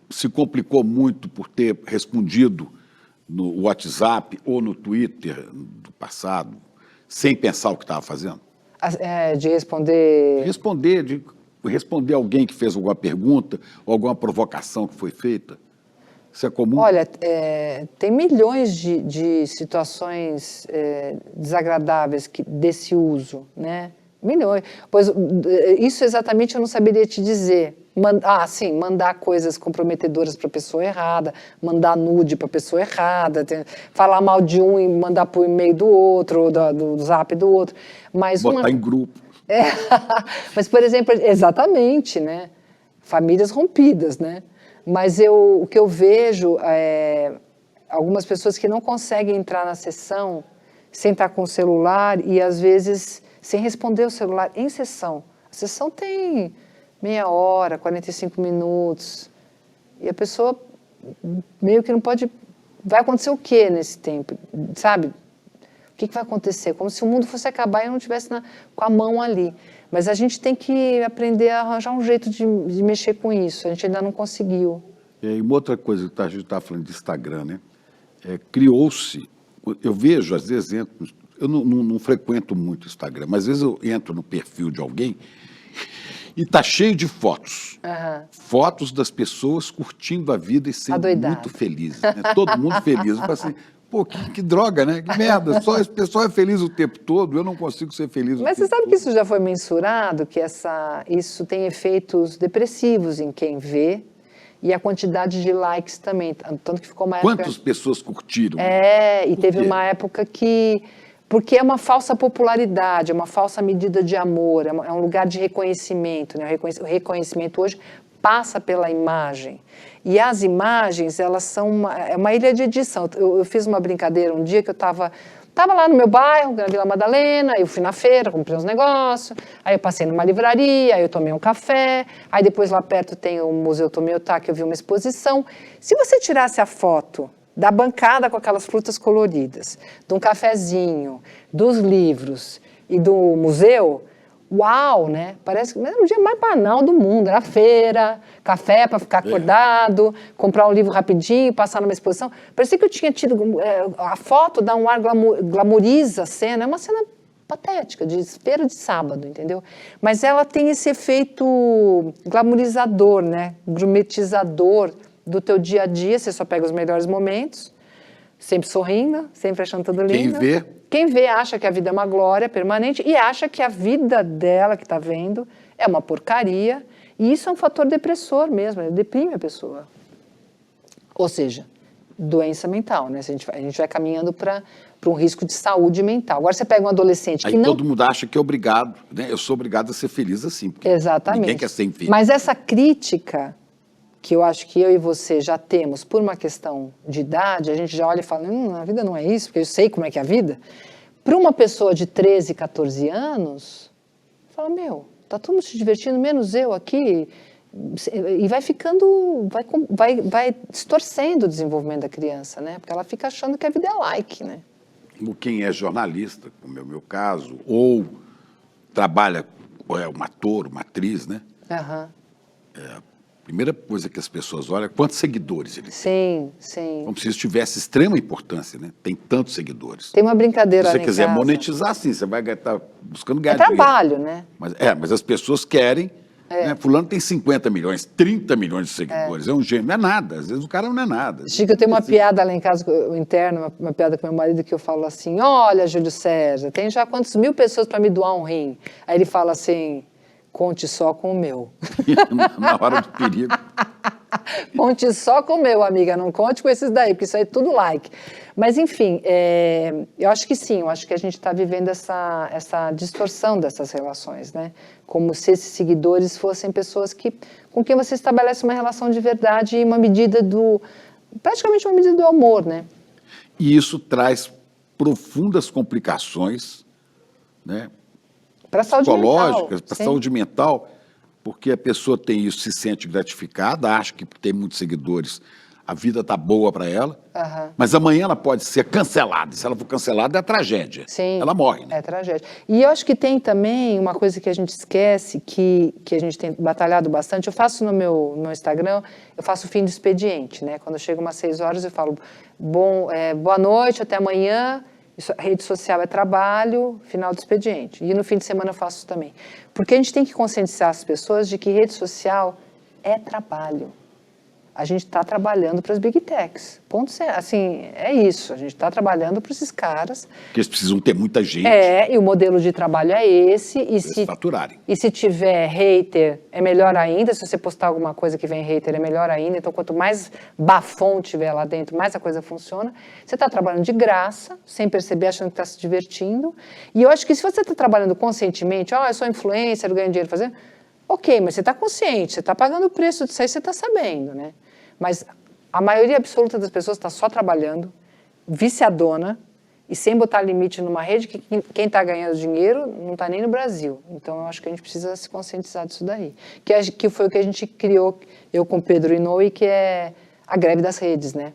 se complicou muito por ter respondido no WhatsApp ou no Twitter do passado, sem pensar o que estava fazendo? De responder... De responder alguém que fez alguma pergunta ou alguma provocação que foi feita. Isso é comum? Olha, tem milhões de situações desagradáveis desse uso, né? Milhões. Pois isso exatamente eu não saberia te dizer. Sim, mandar coisas comprometedoras para a pessoa errada, mandar nude para a pessoa errada, falar mal de um e mandar por e-mail do outro, ou do zap do outro. Mas botar em grupo. Mas, por exemplo, exatamente, né? Famílias rompidas, né? Mas o que eu vejo é algumas pessoas que não conseguem entrar na sessão sem estar com o celular e, às vezes, sem responder o celular em sessão. A sessão tem meia hora, 45 minutos. E a pessoa meio que não pode... Vai acontecer o quê nesse tempo, sabe? O que vai acontecer? Como se o mundo fosse acabar e eu não estivesse com a mão ali. Mas a gente tem que aprender a arranjar um jeito de mexer com isso. A gente ainda não conseguiu. E uma outra coisa que a gente está falando de Instagram, né? Criou-se... Eu vejo, às vezes, eu não frequento muito o Instagram, mas às vezes eu entro no perfil de alguém e está cheio de fotos. Uhum. Fotos das pessoas curtindo a vida e sendo Adoidado. muito felizes. Né? Todo mundo feliz. Eu falo assim, pô, que droga, né? Que merda. Só esse pessoal é feliz o tempo todo, eu não consigo ser feliz o Mas tempo você sabe todo. que isso já foi mensurado, que isso tem efeitos depressivos em quem vê, e a quantidade de likes também. Tanto que ficou uma época... Quantas pessoas curtiram? E teve uma época que... Porque é uma falsa popularidade, é uma falsa medida de amor, é um lugar de reconhecimento, né? O reconhecimento hoje passa pela imagem. E as imagens, elas são uma ilha de edição. Eu fiz uma brincadeira um dia que eu estava lá no meu bairro, na Vila Madalena, eu fui na feira, comprei uns negócios, aí eu passei numa livraria, aí eu tomei um café, aí depois lá perto tem o Museu Tomiotá, que eu vi uma exposição. Se você tirasse a foto da bancada com aquelas frutas coloridas, de um cafezinho, dos livros e do museu, uau, né? Parece que é o dia mais banal do mundo. Era feira, café para ficar acordado, comprar um livro rapidinho, passar numa exposição. Parecia que eu tinha tido... a foto dá um ar, glamoriza a cena. É uma cena patética, de feira de sábado, entendeu? Mas ela tem esse efeito glamorizador, né? Gourmetizador do teu dia a dia. Você só pega os melhores momentos, sempre sorrindo, sempre achando tudo lindo. Quem vê acha que a vida é uma glória permanente e acha que a vida dela que está vendo é uma porcaria. E isso é um fator depressor mesmo, ele deprime a pessoa. Ou seja, doença mental, né? A gente vai caminhando para um risco de saúde mental. Agora você pega um adolescente que não... todo mundo acha que é obrigado, né? Eu sou obrigado a ser feliz assim, porque Exatamente. ninguém quer ser infeliz. Mas essa crítica que eu acho que eu e você já temos por uma questão de idade, a gente já olha e fala, a vida não é isso, porque eu sei como é que é a vida. Para uma pessoa de 13, 14 anos, fala, tá todo mundo se divertindo, menos eu aqui, e vai ficando, vai distorcendo o desenvolvimento da criança, né? Porque ela fica achando que a vida é like, né? Quem é jornalista, como é o meu caso, ou trabalha, ou é um ator, uma atriz, né? Uhum. primeira coisa que as pessoas olham é quantos seguidores ele tem. Sim, sim. Como se isso tivesse extrema importância, né? Tem tantos seguidores. Tem uma brincadeira Se você lá em quiser casa. monetizar, sim, você vai estar buscando ganhar É trabalho, né? Mas as pessoas querem, né? Fulano tem 50 milhões, 30 milhões de seguidores, é um gênio, não é nada, às vezes o cara não é nada. Chico, eu tenho uma piada lá em casa, interna, uma piada com meu marido, que eu falo assim, olha, Júlio César, tem já quantas mil pessoas para me doar um rim? Aí ele fala assim, conte só com o meu. Na hora do perigo. Conte só com o meu, amiga, não conte com esses daí, porque isso aí é tudo like. Mas, enfim, eu acho que sim, eu acho que a gente está vivendo essa distorção dessas relações, né? Como se esses seguidores fossem pessoas com quem você estabelece uma relação de verdade e uma medida praticamente uma medida do amor, né? E isso traz profundas complicações, né? Para a saúde Psicológicas, para a Sim. saúde mental, porque a pessoa tem isso, se sente gratificada, acha que tem muitos seguidores, a vida está boa para ela, mas amanhã ela pode ser cancelada. Se ela for cancelada, é tragédia. Sim, ela morre, né? É tragédia. E eu acho que tem também uma coisa que a gente esquece, que a gente tem batalhado bastante. Eu faço no meu Instagram, eu faço o fim do expediente, né? Quando chega umas 6 horas, eu falo, boa noite, até amanhã. Rede social é trabalho, final do expediente. E no fim de semana eu faço isso também. Porque a gente tem que conscientizar as pessoas de que rede social é trabalho. A gente está trabalhando para as big techs. Ponto certo. Assim, é isso. A gente está trabalhando para esses caras. Porque eles precisam ter muita gente. E o modelo de trabalho é esse. Eles faturarem. E se tiver hater, é melhor ainda. Se você postar alguma coisa que vem hater, é melhor ainda. Então, quanto mais bafão tiver lá dentro, mais a coisa funciona. Você está trabalhando de graça, sem perceber, achando que está se divertindo. E eu acho que se você está trabalhando conscientemente, eu sou influencer, eu ganho dinheiro fazendo... Ok, mas você está consciente, você está pagando o preço disso aí, você está sabendo, né? Mas a maioria absoluta das pessoas está só trabalhando, viciadona, e sem botar limite numa rede que quem está ganhando dinheiro não está nem no Brasil. Então, eu acho que a gente precisa se conscientizar disso daí. Que foi o que a gente criou, eu com o Pedro Inouye, que é a greve das redes, né?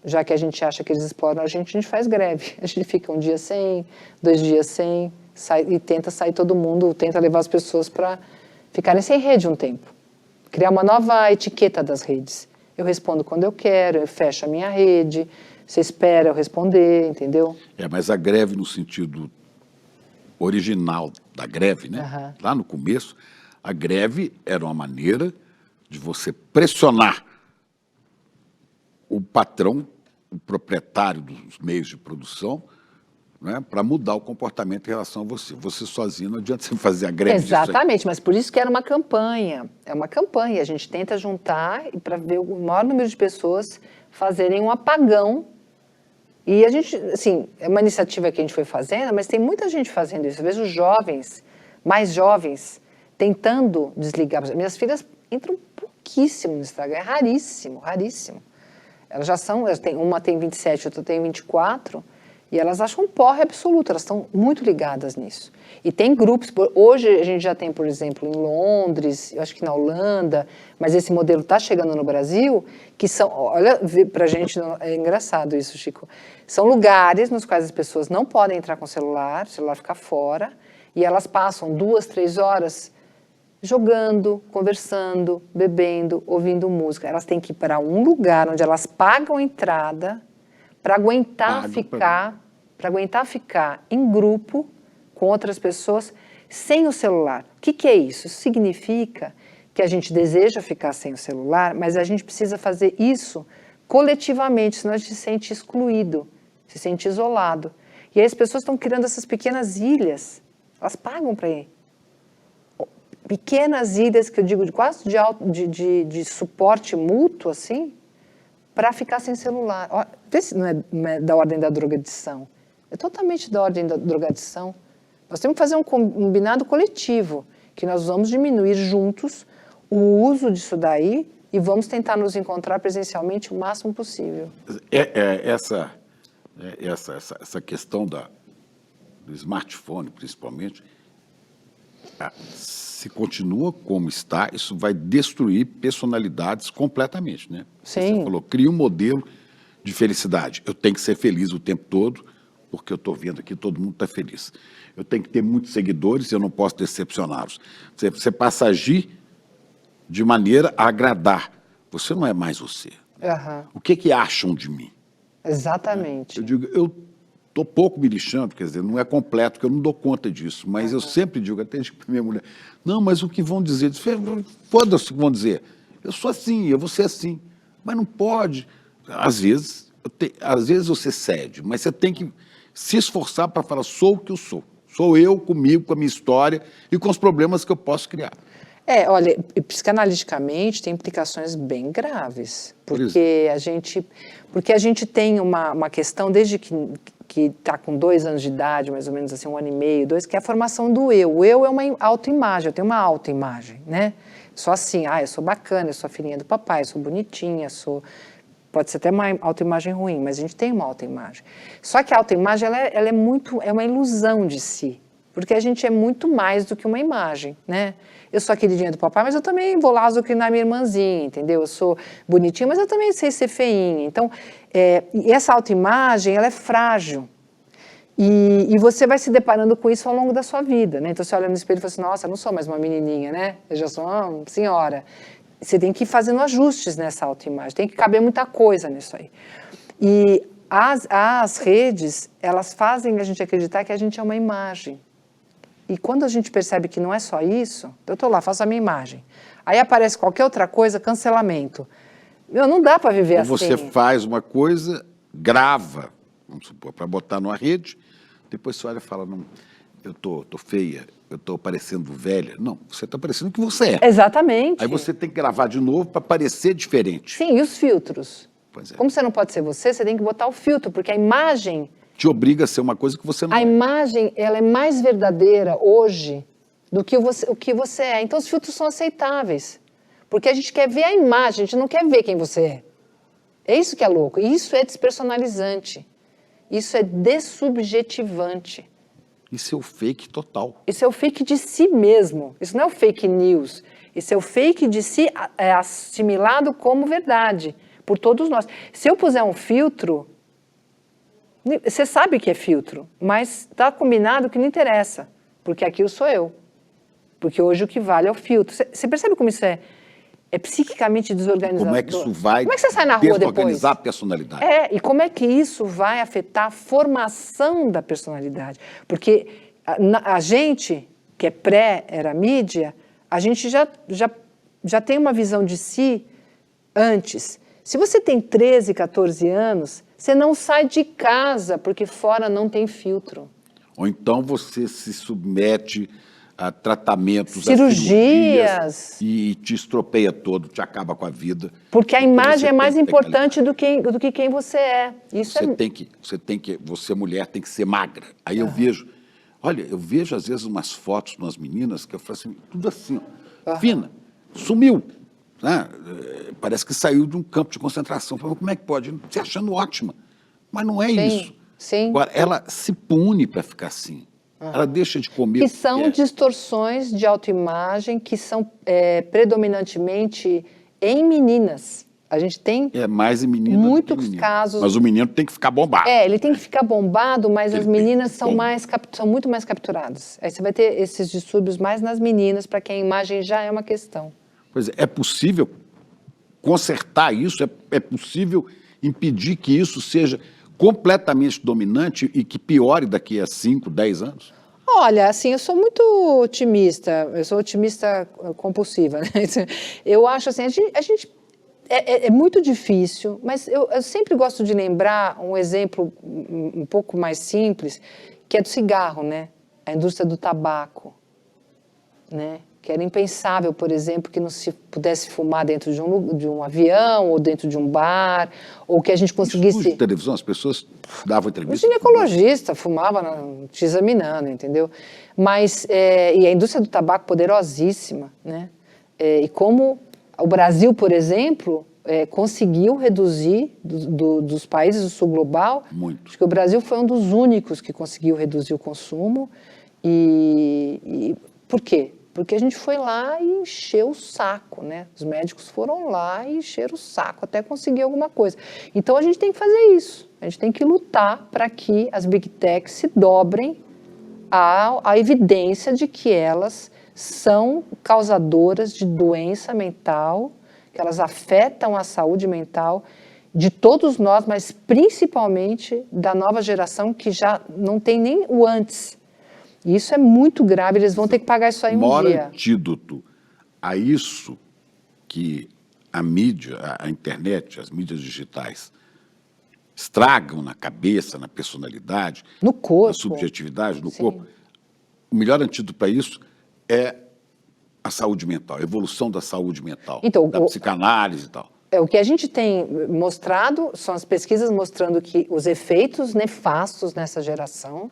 Já que a gente acha que eles exploram a gente faz greve. A gente fica um dia sem, 2 dias sem, e tenta sair todo mundo, tenta levar as pessoas para ficarem sem rede um tempo. Criar uma nova etiqueta das redes. Eu respondo quando eu quero, eu fecho a minha rede, você espera eu responder, entendeu? Mas a greve no sentido original da greve, né? Lá no começo, a greve era uma maneira de você pressionar o patrão, o proprietário dos meios de produção, né, para mudar o comportamento em relação a você. Você sozinho, não adianta você fazer a greve disso aí. Exatamente, mas por isso que era uma campanha. É uma campanha, a gente tenta juntar para ver o maior número de pessoas fazerem um apagão. E a gente, assim, é uma iniciativa que a gente foi fazendo, mas tem muita gente fazendo isso. Eu vejo os jovens, mais jovens, tentando desligar. Minhas filhas entram pouquíssimo no Instagram, é raríssimo, raríssimo. Elas já são, uma tem 27, outra tem 24, e elas acham um porre absoluto, elas estão muito ligadas nisso. E tem grupos, hoje a gente já tem, por exemplo, em Londres, eu acho que na Holanda, mas esse modelo está chegando no Brasil, que são, olha, pra gente é engraçado isso, Chico, são lugares nos quais as pessoas não podem entrar com o celular fica fora, e elas passam 2, 3 horas jogando, conversando, bebendo, ouvindo música. Elas têm que ir para um lugar onde elas pagam a entrada para aguentar ficar em grupo com outras pessoas sem o celular. O que é isso? Isso significa que a gente deseja ficar sem o celular, mas a gente precisa fazer isso coletivamente, senão a gente se sente excluído, se sente isolado. E aí as pessoas estão criando essas pequenas ilhas, elas pagam para ir. Pequenas ilhas, que eu digo, quase de suporte mútuo, assim, para ficar sem celular. Vê se não é da ordem da drogadição. É totalmente da ordem da drogadição. Nós temos que fazer um combinado coletivo, que nós vamos diminuir juntos o uso disso daí e vamos tentar nos encontrar presencialmente o máximo possível. Essa questão do smartphone, principalmente, se continua como está, isso vai destruir personalidades completamente, né? Sim. Você falou, cria um modelo de felicidade. Eu tenho que ser feliz o tempo todo, porque eu estou vendo aqui, todo mundo está feliz. Eu tenho que ter muitos seguidores, eu não posso decepcioná-los. Você passa a agir de maneira a agradar. Você não é mais você. Aham. O que acham de mim? Exatamente. Eu digo, eu estou pouco me lixando, quer dizer, não é completo, porque eu não dou conta disso, mas eu sempre digo, até digo para minha mulher, não, mas o que vão dizer? Foda-se o que vão dizer. Eu sou assim, eu vou ser assim. Mas não pode. Às vezes você cede, mas você tem que se esforçar para falar, sou o que eu sou. Sou eu comigo, com a minha história e com os problemas que eu posso criar. Olha, psicanaliticamente tem implicações bem graves, porque a gente tem uma questão desde que está com 2 anos de idade, mais ou menos assim, 1 ano e meio, 2, que é a formação do eu. O eu é uma autoimagem, eu tenho uma autoimagem, né? Sou assim, eu sou bacana, eu sou a filhinha do papai, eu sou bonitinha, pode ser até uma autoimagem ruim, mas a gente tem uma autoimagem. Só que a autoimagem, ela é uma ilusão de si, porque a gente é muito mais do que uma imagem, né? Eu sou a queridinha do papai, mas eu também vou lá azucrinar minha irmãzinha, entendeu? Eu sou bonitinha, mas eu também sei ser feinha. Então, e essa autoimagem, ela é frágil. E você vai se deparando com isso ao longo da sua vida, né? Então, você olha no espelho e fala assim, nossa, eu não sou mais uma menininha, né? Eu já sou uma senhora. Você tem que ir fazendo ajustes nessa autoimagem, tem que caber muita coisa nisso aí. E as redes, elas fazem a gente acreditar que a gente é uma imagem. E quando a gente percebe que não é só isso, eu estou lá, faço a minha imagem. Aí aparece qualquer outra coisa, cancelamento. Não dá para viver assim. Ou você faz uma coisa, grava, vamos supor, para botar numa rede, depois você olha e fala, não, eu tô feia, eu estou parecendo velha. Não, você está parecendo o que você é. Exatamente. Aí você tem que gravar de novo para parecer diferente. Sim, e os filtros? Pois é. Como você não pode ser você tem que botar o filtro, porque a imagem... te obriga a ser uma coisa que você não é. A imagem, ela é mais verdadeira hoje do que o que você é. Então, os filtros são aceitáveis. Porque a gente quer ver a imagem, a gente não quer ver quem você é. É isso que é louco. Isso é despersonalizante. Isso é dessubjetivante. Isso é o fake total. Isso é o fake de si mesmo. Isso não é o fake news. Isso é o fake de si assimilado como verdade por todos nós. Se eu puser um filtro... Você sabe que é filtro, mas está combinado que não interessa, porque aquilo sou eu. Porque hoje o que vale é o filtro. Você percebe como isso é psiquicamente desorganizado? Como é que isso vai como é que você sai na rua desorganizar depois? a personalidade? E como é que isso vai afetar a formação da personalidade? Porque a gente, que é pré-era mídia, a gente já tem uma visão de si antes. Se você tem 13, 14 anos... Você não sai de casa, porque fora não tem filtro. Ou então você se submete a tratamentos, cirurgias, e te estropeia todo, te acaba com a vida. Porque a imagem é mais importante do que quem você é. Você mulher tem que ser magra. Aí eu vejo às vezes umas fotos de umas meninas que eu falo assim, tudo assim, ó, fina, sumiu. Né? Parece que saiu de um campo de concentração. Como é que pode? Se achando ótima. Mas não é isso. Sim. Agora, ela se pune para ficar assim. Ela deixa de comer. Que são distorções de autoimagem que são predominantemente em meninas. A gente tem mais em menina muitos casos. Mas o menino tem que ficar bombado. Ele tem que ficar bombado, mas as meninas são muito mais capturadas. Aí você vai ter esses distúrbios mais nas meninas, para quem a imagem já é uma questão. Pois é possível consertar isso? É possível impedir que isso seja completamente dominante e que piore daqui a 5, 10 anos? Olha, assim, eu sou muito otimista, eu sou otimista compulsiva, né? Eu acho assim, a gente é muito difícil, mas eu sempre gosto de lembrar um exemplo um pouco mais simples, que é do cigarro, né? A indústria do tabaco, né? Que era impensável, por exemplo, que não se pudesse fumar dentro de um avião ou dentro de um bar, ou que a gente conseguisse... De televisão, as pessoas davam entrevista. O ginecologista fumava te examinando, entendeu? Mas, e a indústria do tabaco poderosíssima, né? E como o Brasil, por exemplo, conseguiu reduzir dos países do sul global... Muito. Acho que o Brasil foi um dos únicos que conseguiu reduzir o consumo. E por quê? Porque a gente foi lá e encheu o saco, né? Os médicos foram lá e encheram o saco até conseguir alguma coisa. Então, a gente tem que fazer isso. A gente tem que lutar para que as Big Techs se dobrem à evidência de que elas são causadoras de doença mental, que elas afetam a saúde mental de todos nós, mas principalmente da nova geração que já não tem nem o antes. E isso é muito grave, eles vão ter que pagar isso aí um dia. O maior antídoto a isso que a mídia, a internet, as mídias digitais estragam na cabeça, na personalidade, no corpo, na subjetividade, no sim, corpo, o melhor antídoto para isso é a saúde mental, a evolução da saúde mental, então, da psicanálise e tal. O que a gente tem mostrado são as pesquisas mostrando que os efeitos nefastos nessa geração,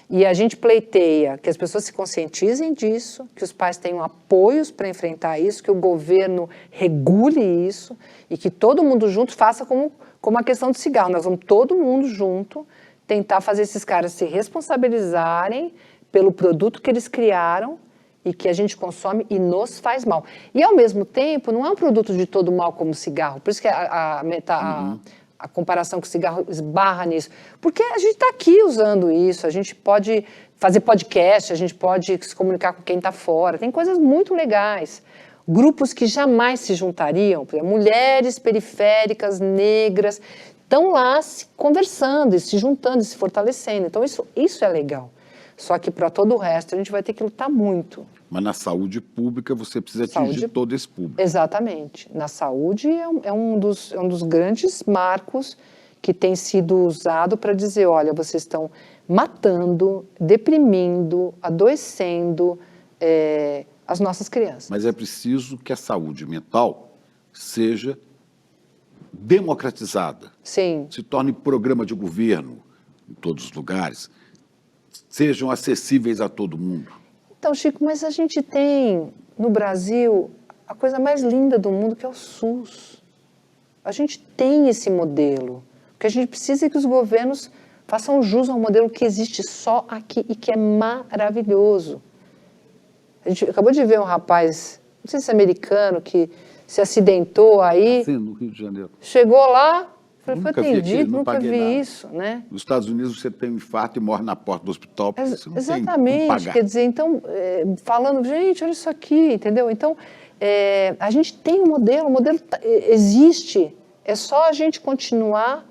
e a gente pleiteia que as pessoas se conscientizem disso, que os pais tenham apoios para enfrentar isso, que o governo regule isso e que todo mundo junto faça como a questão do cigarro. Nós vamos todo mundo junto tentar fazer esses caras se responsabilizarem pelo produto que eles criaram e que a gente consome e nos faz mal. E, ao mesmo tempo, não é um produto de todo mal como o cigarro. Por isso que a comparação com o cigarro esbarra nisso. Porque a gente está aqui usando isso, a gente pode fazer podcast, a gente pode se comunicar com quem está fora. Tem coisas muito legais. Grupos que jamais se juntariam, por exemplo, mulheres periféricas, negras, estão lá se conversando, e se juntando, e se fortalecendo. Então, isso é legal. Só que para todo o resto a gente vai ter que lutar muito. Mas na saúde pública você precisa atingir todo esse público. Exatamente. Na saúde é um dos grandes marcos que tem sido usado para dizer, olha, vocês estão matando, deprimindo, adoecendo as nossas crianças. Mas é preciso que a saúde mental seja democratizada. Sim. Se torne programa de governo em todos os lugares, sejam acessíveis a todo mundo. Então, Chico, mas a gente tem no Brasil a coisa mais linda do mundo, que é o SUS. A gente tem esse modelo. O que a gente precisa é que os governos façam jus ao modelo que existe só aqui e que é maravilhoso. A gente acabou de ver um rapaz, não sei se é americano, que se acidentou aí. Sim, no Rio de Janeiro. Chegou lá, foi atendido, nunca vi isso, né? Nos Estados Unidos você tem um infarto e morre na porta do hospital porque você não exatamente, tem como pagar. Quer dizer, então, falando, gente, olha isso aqui, entendeu? Então, a gente tem um modelo, o modelo existe, é só a gente continuar,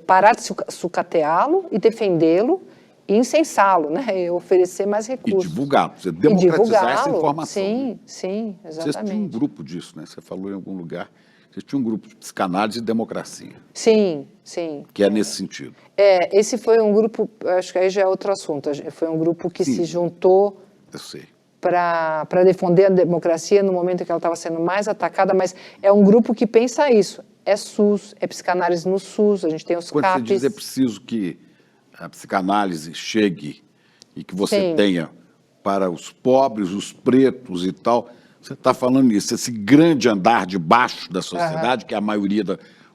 parar de sucateá-lo e defendê-lo e incensá-lo, né? E oferecer mais recursos. E divulgá-lo, você democratizar essa informação. Sim, sim, exatamente. Você tinha um grupo disso, né? Você falou em algum lugar. Você tinha um grupo de psicanálise e democracia. Sim, sim. Que é nesse sentido. Esse foi um grupo, acho que aí já é outro assunto, foi um grupo que se juntou para defender a democracia no momento em que ela estava sendo mais atacada, mas é um grupo que pensa isso. É SUS, é psicanálise no SUS, a gente tem os CAPs. Quando você diz é preciso que a psicanálise chegue e que você tenha para os pobres, os pretos e tal... Você está falando isso, esse grande andar de baixo da sociedade, que é a maioria,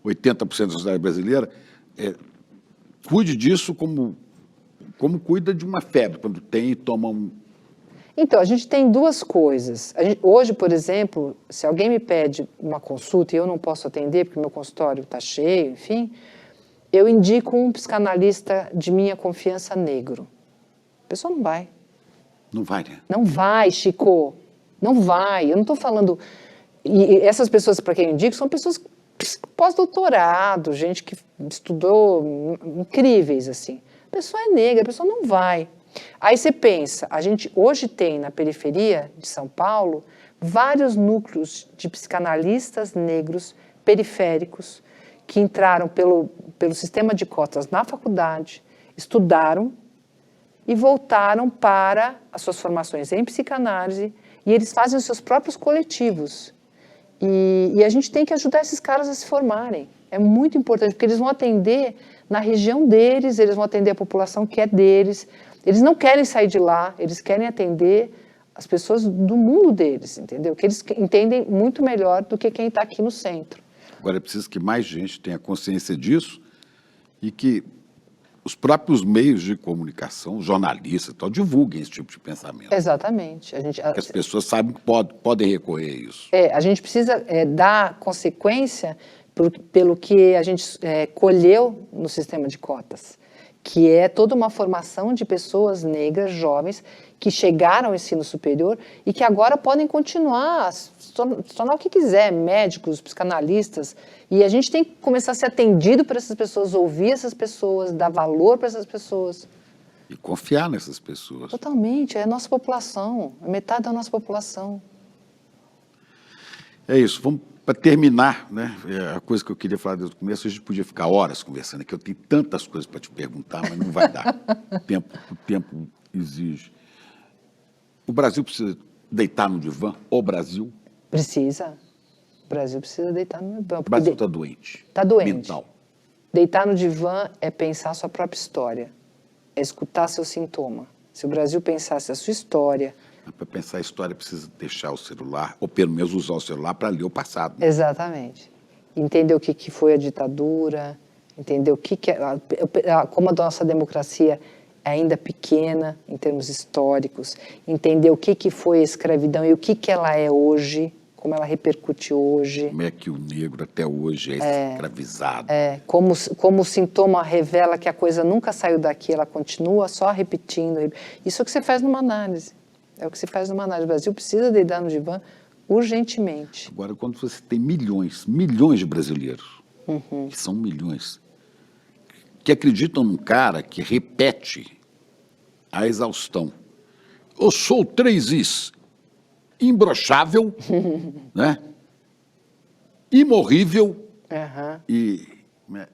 80% da sociedade brasileira, cuide disso como cuida de uma febre, quando tem e toma um... Então, a gente tem duas coisas. Hoje, por exemplo, se alguém me pede uma consulta e eu não posso atender porque meu consultório está cheio, enfim, eu indico um psicanalista de minha confiança negro. A pessoa não vai. Não vai, né? Não vai, Chico. Não vai, eu não estou falando... E essas pessoas, para quem eu indico, são pessoas pós-doutorado, gente que estudou, incríveis, assim. A pessoa é negra, a pessoa não vai. Aí você pensa, a gente hoje tem na periferia de São Paulo vários núcleos de psicanalistas negros periféricos que entraram pelo sistema de cotas na faculdade, estudaram e voltaram para as suas formações em psicanálise. E eles fazem os seus próprios coletivos. E a gente tem que ajudar esses caras a se formarem. É muito importante, porque eles vão atender na região deles, eles vão atender a população que é deles. Eles não querem sair de lá, eles querem atender as pessoas do mundo deles, entendeu? Que eles entendem muito melhor do que quem está aqui no centro. Agora é preciso que mais gente tenha consciência disso e que os próprios meios de comunicação, jornalistas e tal, divulguem esse tipo de pensamento. Exatamente. Que as pessoas sabem que podem recorrer a isso. A gente precisa dar consequência pelo que a gente colheu no sistema de cotas. que é toda uma formação de pessoas negras, jovens, que chegaram ao ensino superior e que agora podem continuar, se tornar o que quiser, médicos, psicanalistas, e a gente tem que começar a ser atendido por essas pessoas, ouvir essas pessoas, dar valor para essas pessoas. E confiar nessas pessoas. Totalmente, é a nossa população, é metade da nossa população. É isso, vamos para terminar, né? A coisa que eu queria falar desde o começo, a gente podia ficar horas conversando aqui, eu tenho tantas coisas para te perguntar, mas não vai dar. O tempo exige. O Brasil precisa deitar no divã? O Brasil? Precisa. O Brasil precisa deitar no divã. O Brasil está doente. Está doente. Mental. Deitar no divã é pensar a sua própria história, é escutar seu sintoma. Se o Brasil pensasse a sua história... Para pensar a história, precisa deixar o celular, ou pelo menos usar o celular para ler o passado. Né? Exatamente. Entender o que foi a ditadura, entender o que é... Como a nossa democracia é ainda pequena em termos históricos, entender o que foi a escravidão e o que ela é hoje, como ela repercute hoje. Como é que o negro até hoje é escravizado. Como o sintoma revela que a coisa nunca saiu daqui, ela continua só repetindo. Isso é o que você faz numa análise. É o que se faz numa análise. O Brasil precisa deitar no divã urgentemente. Agora, quando você tem milhões de brasileiros, que são milhões, que acreditam num cara que repete a exaustão. Eu sou 3 Is, imbrochável, né? Imorrível e... Né?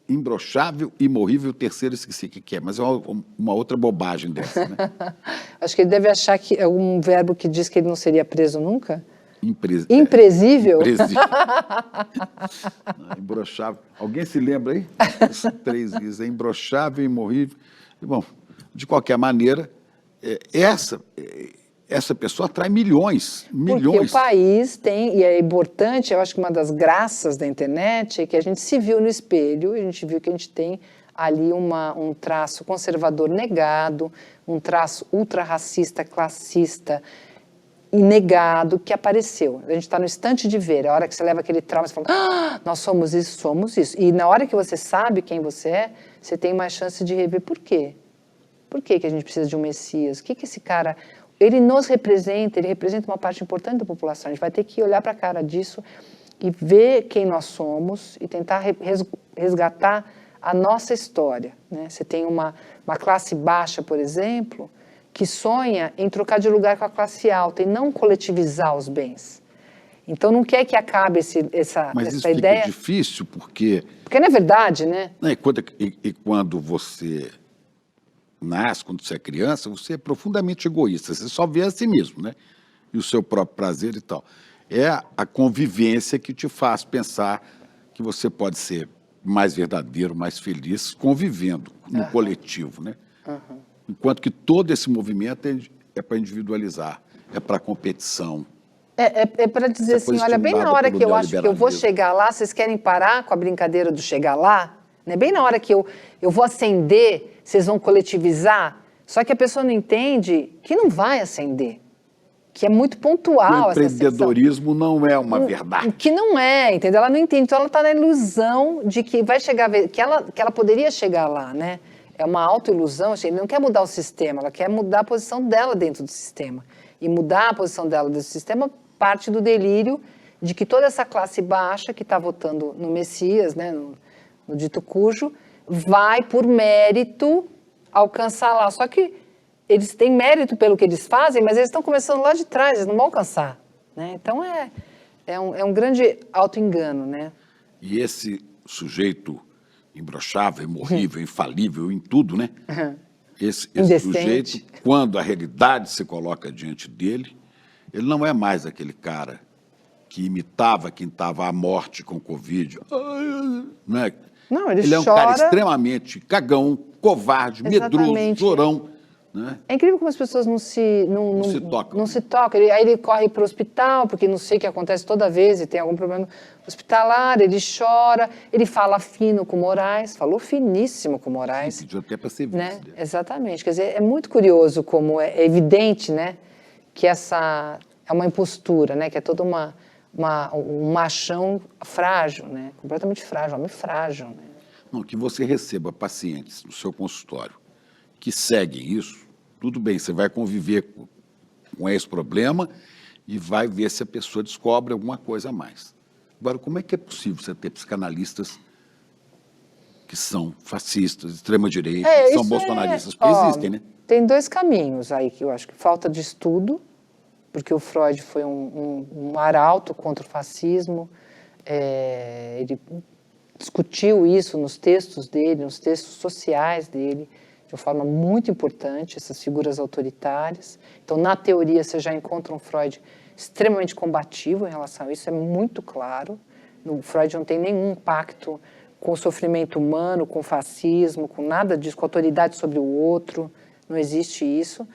Imbrochável, imorrível, o terceiro esqueci o que é, mas é uma outra bobagem dessa, né? Acho que ele deve achar que é um verbo que diz que ele não seria preso nunca. Impresível? Impresível? Imbrochável. Alguém se lembra aí? Os 3 Is, é imbrochável, imorrível. E, bom, de qualquer maneira, essa pessoa atrai milhões. Porque o país tem, e é importante, eu acho que uma das graças da internet é que a gente se viu no espelho, a gente viu que a gente tem ali um traço conservador negado, um traço ultra-racista, classista e negado que apareceu. A gente está no instante de ver, a hora que você leva aquele trauma, você fala, nós somos isso, somos isso. E na hora que você sabe quem você é, você tem mais chance de rever por quê. Por que a gente precisa de um Messias? O que esse cara... Ele nos representa, ele representa uma parte importante da população. A gente vai ter que olhar para a cara disso e ver quem nós somos e tentar resgatar a nossa história. Né? Você tem uma classe baixa, por exemplo, que sonha em trocar de lugar com a classe alta e não coletivizar os bens. Então não quer que acabe essa Mas isso ideia. fica difícil porque... Porque não é verdade, né? E quando você... nasce, quando você é criança, você é profundamente egoísta, você só vê a si mesmo, né? E o seu próprio prazer e tal. É a convivência que te faz pensar que você pode ser mais verdadeiro, mais feliz, convivendo no coletivo, né? Enquanto que todo esse movimento é para individualizar, é para competição. É para dizer assim, olha, bem na hora que eu acho que eu vou chegar lá, vocês querem parar com a brincadeira do chegar lá? Né? Bem na hora que eu vou ascender, vocês vão coletivizar, só que a pessoa não entende que não vai ascender, que é muito pontual essa ascensão. O empreendedorismo não é uma verdade. Que não é, entendeu? Ela não entende, então ela está na ilusão de que vai chegar, que ela poderia chegar lá, né? É uma autoilusão, ela não quer mudar o sistema, ela quer mudar a posição dela dentro do sistema. E mudar a posição dela dentro do sistema parte do delírio de que toda essa classe baixa que está votando no Messias, né, no dito cujo, vai por mérito alcançar lá. Só que eles têm mérito pelo que eles fazem, mas eles estão começando lá de trás, eles não vão alcançar. Né? Então é um grande auto-engano. Né? E esse sujeito imbrochável, imorrível, infalível em tudo, né? Esse sujeito, quando a realidade se coloca diante dele, ele não é mais aquele cara que imitava quem estava à morte com Covid. Né? Não, ele é um chora... cara extremamente cagão, covarde, medroso, chorão. Né? É incrível como as pessoas não se tocam. Aí ele corre para o hospital, porque não sei o que acontece toda vez, e tem algum problema hospitalar, ele chora, ele fala fino com o Moraes, falou finíssimo com o Moraes. Sim, pediu até para ser vice. Né? Exatamente. Quer dizer, é muito curioso como é evidente, né, que essa é uma impostura, né, que é toda um machão frágil, né, completamente frágil, homem frágil. Né? Não, que você receba pacientes no seu consultório que seguem isso, tudo bem, você vai conviver com esse problema e vai ver se a pessoa descobre alguma coisa a mais. Agora, como é que é possível você ter psicanalistas que são fascistas, extrema-direita, que são bolsonaristas? Porque existem, né? Tem dois caminhos aí que eu acho que falta de estudo, porque o Freud foi um arauto contra o fascismo, ele discutiu isso nos textos dele, nos textos sociais dele, de uma forma muito importante, essas figuras autoritárias. Então, na teoria, você já encontra um Freud extremamente combativo em relação a isso, é muito claro. O Freud não tem nenhum pacto com o sofrimento humano, com o fascismo, com nada disso, com a autoridade sobre o outro, não existe isso.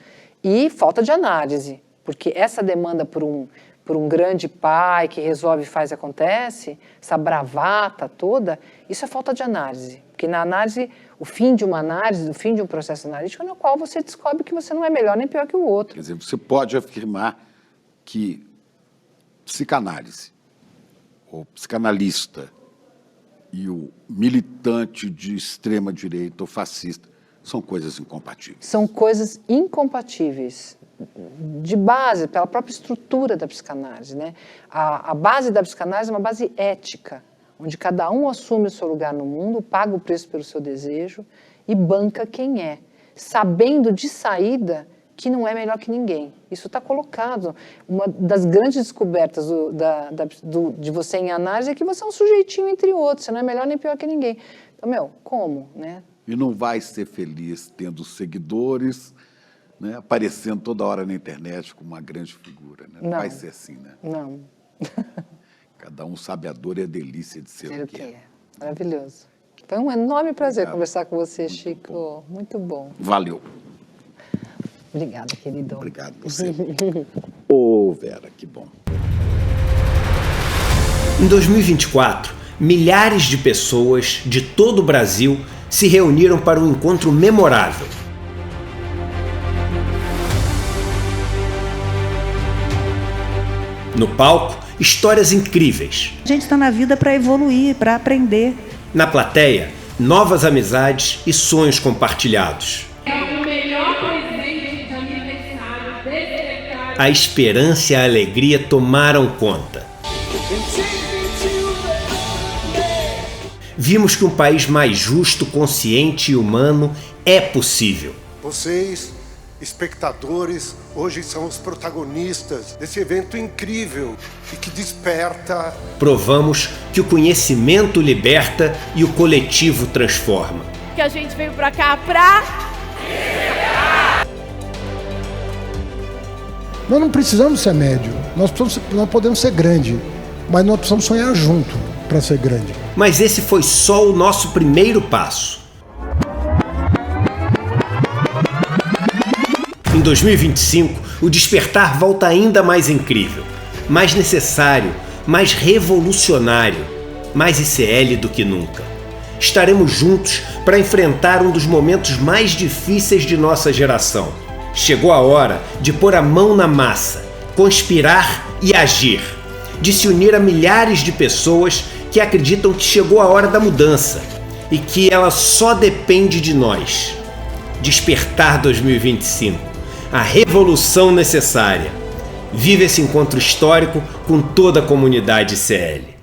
E falta de análise, porque essa demanda por um grande pai que resolve, faz e acontece, essa bravata toda, isso é falta de análise. Porque na análise, o fim de uma análise, o fim de um processo analítico, no qual você descobre que você não é melhor nem pior que o outro. Quer dizer, você pode afirmar que psicanálise, o psicanalista e o militante de extrema-direita ou fascista são coisas incompatíveis. São coisas incompatíveis, de base, pela própria estrutura da psicanálise, né? A base da psicanálise é uma base ética, onde cada um assume o seu lugar no mundo, paga o preço pelo seu desejo e banca quem é, sabendo de saída que não é melhor que ninguém. Isso está colocado. Uma das grandes descobertas de você em análise é que você é um sujeitinho entre outros, você não é melhor nem pior que ninguém. Então, como, né? E não vai ser feliz tendo seguidores, né, aparecendo toda hora na internet como uma grande figura. Né? Não vai ser assim, né? Não. Cada um sabe a dor e a delícia de ser o que é. Maravilhoso. Foi um enorme prazer conversar com você, Chico. Muito bom. Valeu. Obrigada, querido. Obrigado você. Ô, Vera, que bom. Em 2024, milhares de pessoas de todo o Brasil se reuniram para um encontro memorável. No palco, histórias incríveis. A gente está na vida para evoluir, para aprender. Na plateia, novas amizades e sonhos compartilhados. O melhor presente de aniversário desse recado. A esperança e a alegria tomaram conta. Vimos que um país mais justo, consciente e humano é possível. Vocês, espectadores, hoje são os protagonistas desse evento incrível e que desperta. Provamos que o conhecimento liberta e o coletivo transforma. Que a gente veio pra cá pra... Nós não precisamos ser médio, nós podemos ser grande, mas nós precisamos sonhar junto para ser grande. Mas esse foi só o nosso primeiro passo. Em 2025, o despertar volta ainda mais incrível, mais necessário, mais revolucionário, mais ICL do que nunca. Estaremos juntos para enfrentar um dos momentos mais difíceis de nossa geração. Chegou a hora de pôr a mão na massa, conspirar e agir, de se unir a milhares de pessoas que acreditam que chegou a hora da mudança e que ela só depende de nós. Despertar 2025, a revolução necessária. Vive esse encontro histórico com toda a comunidade ICL.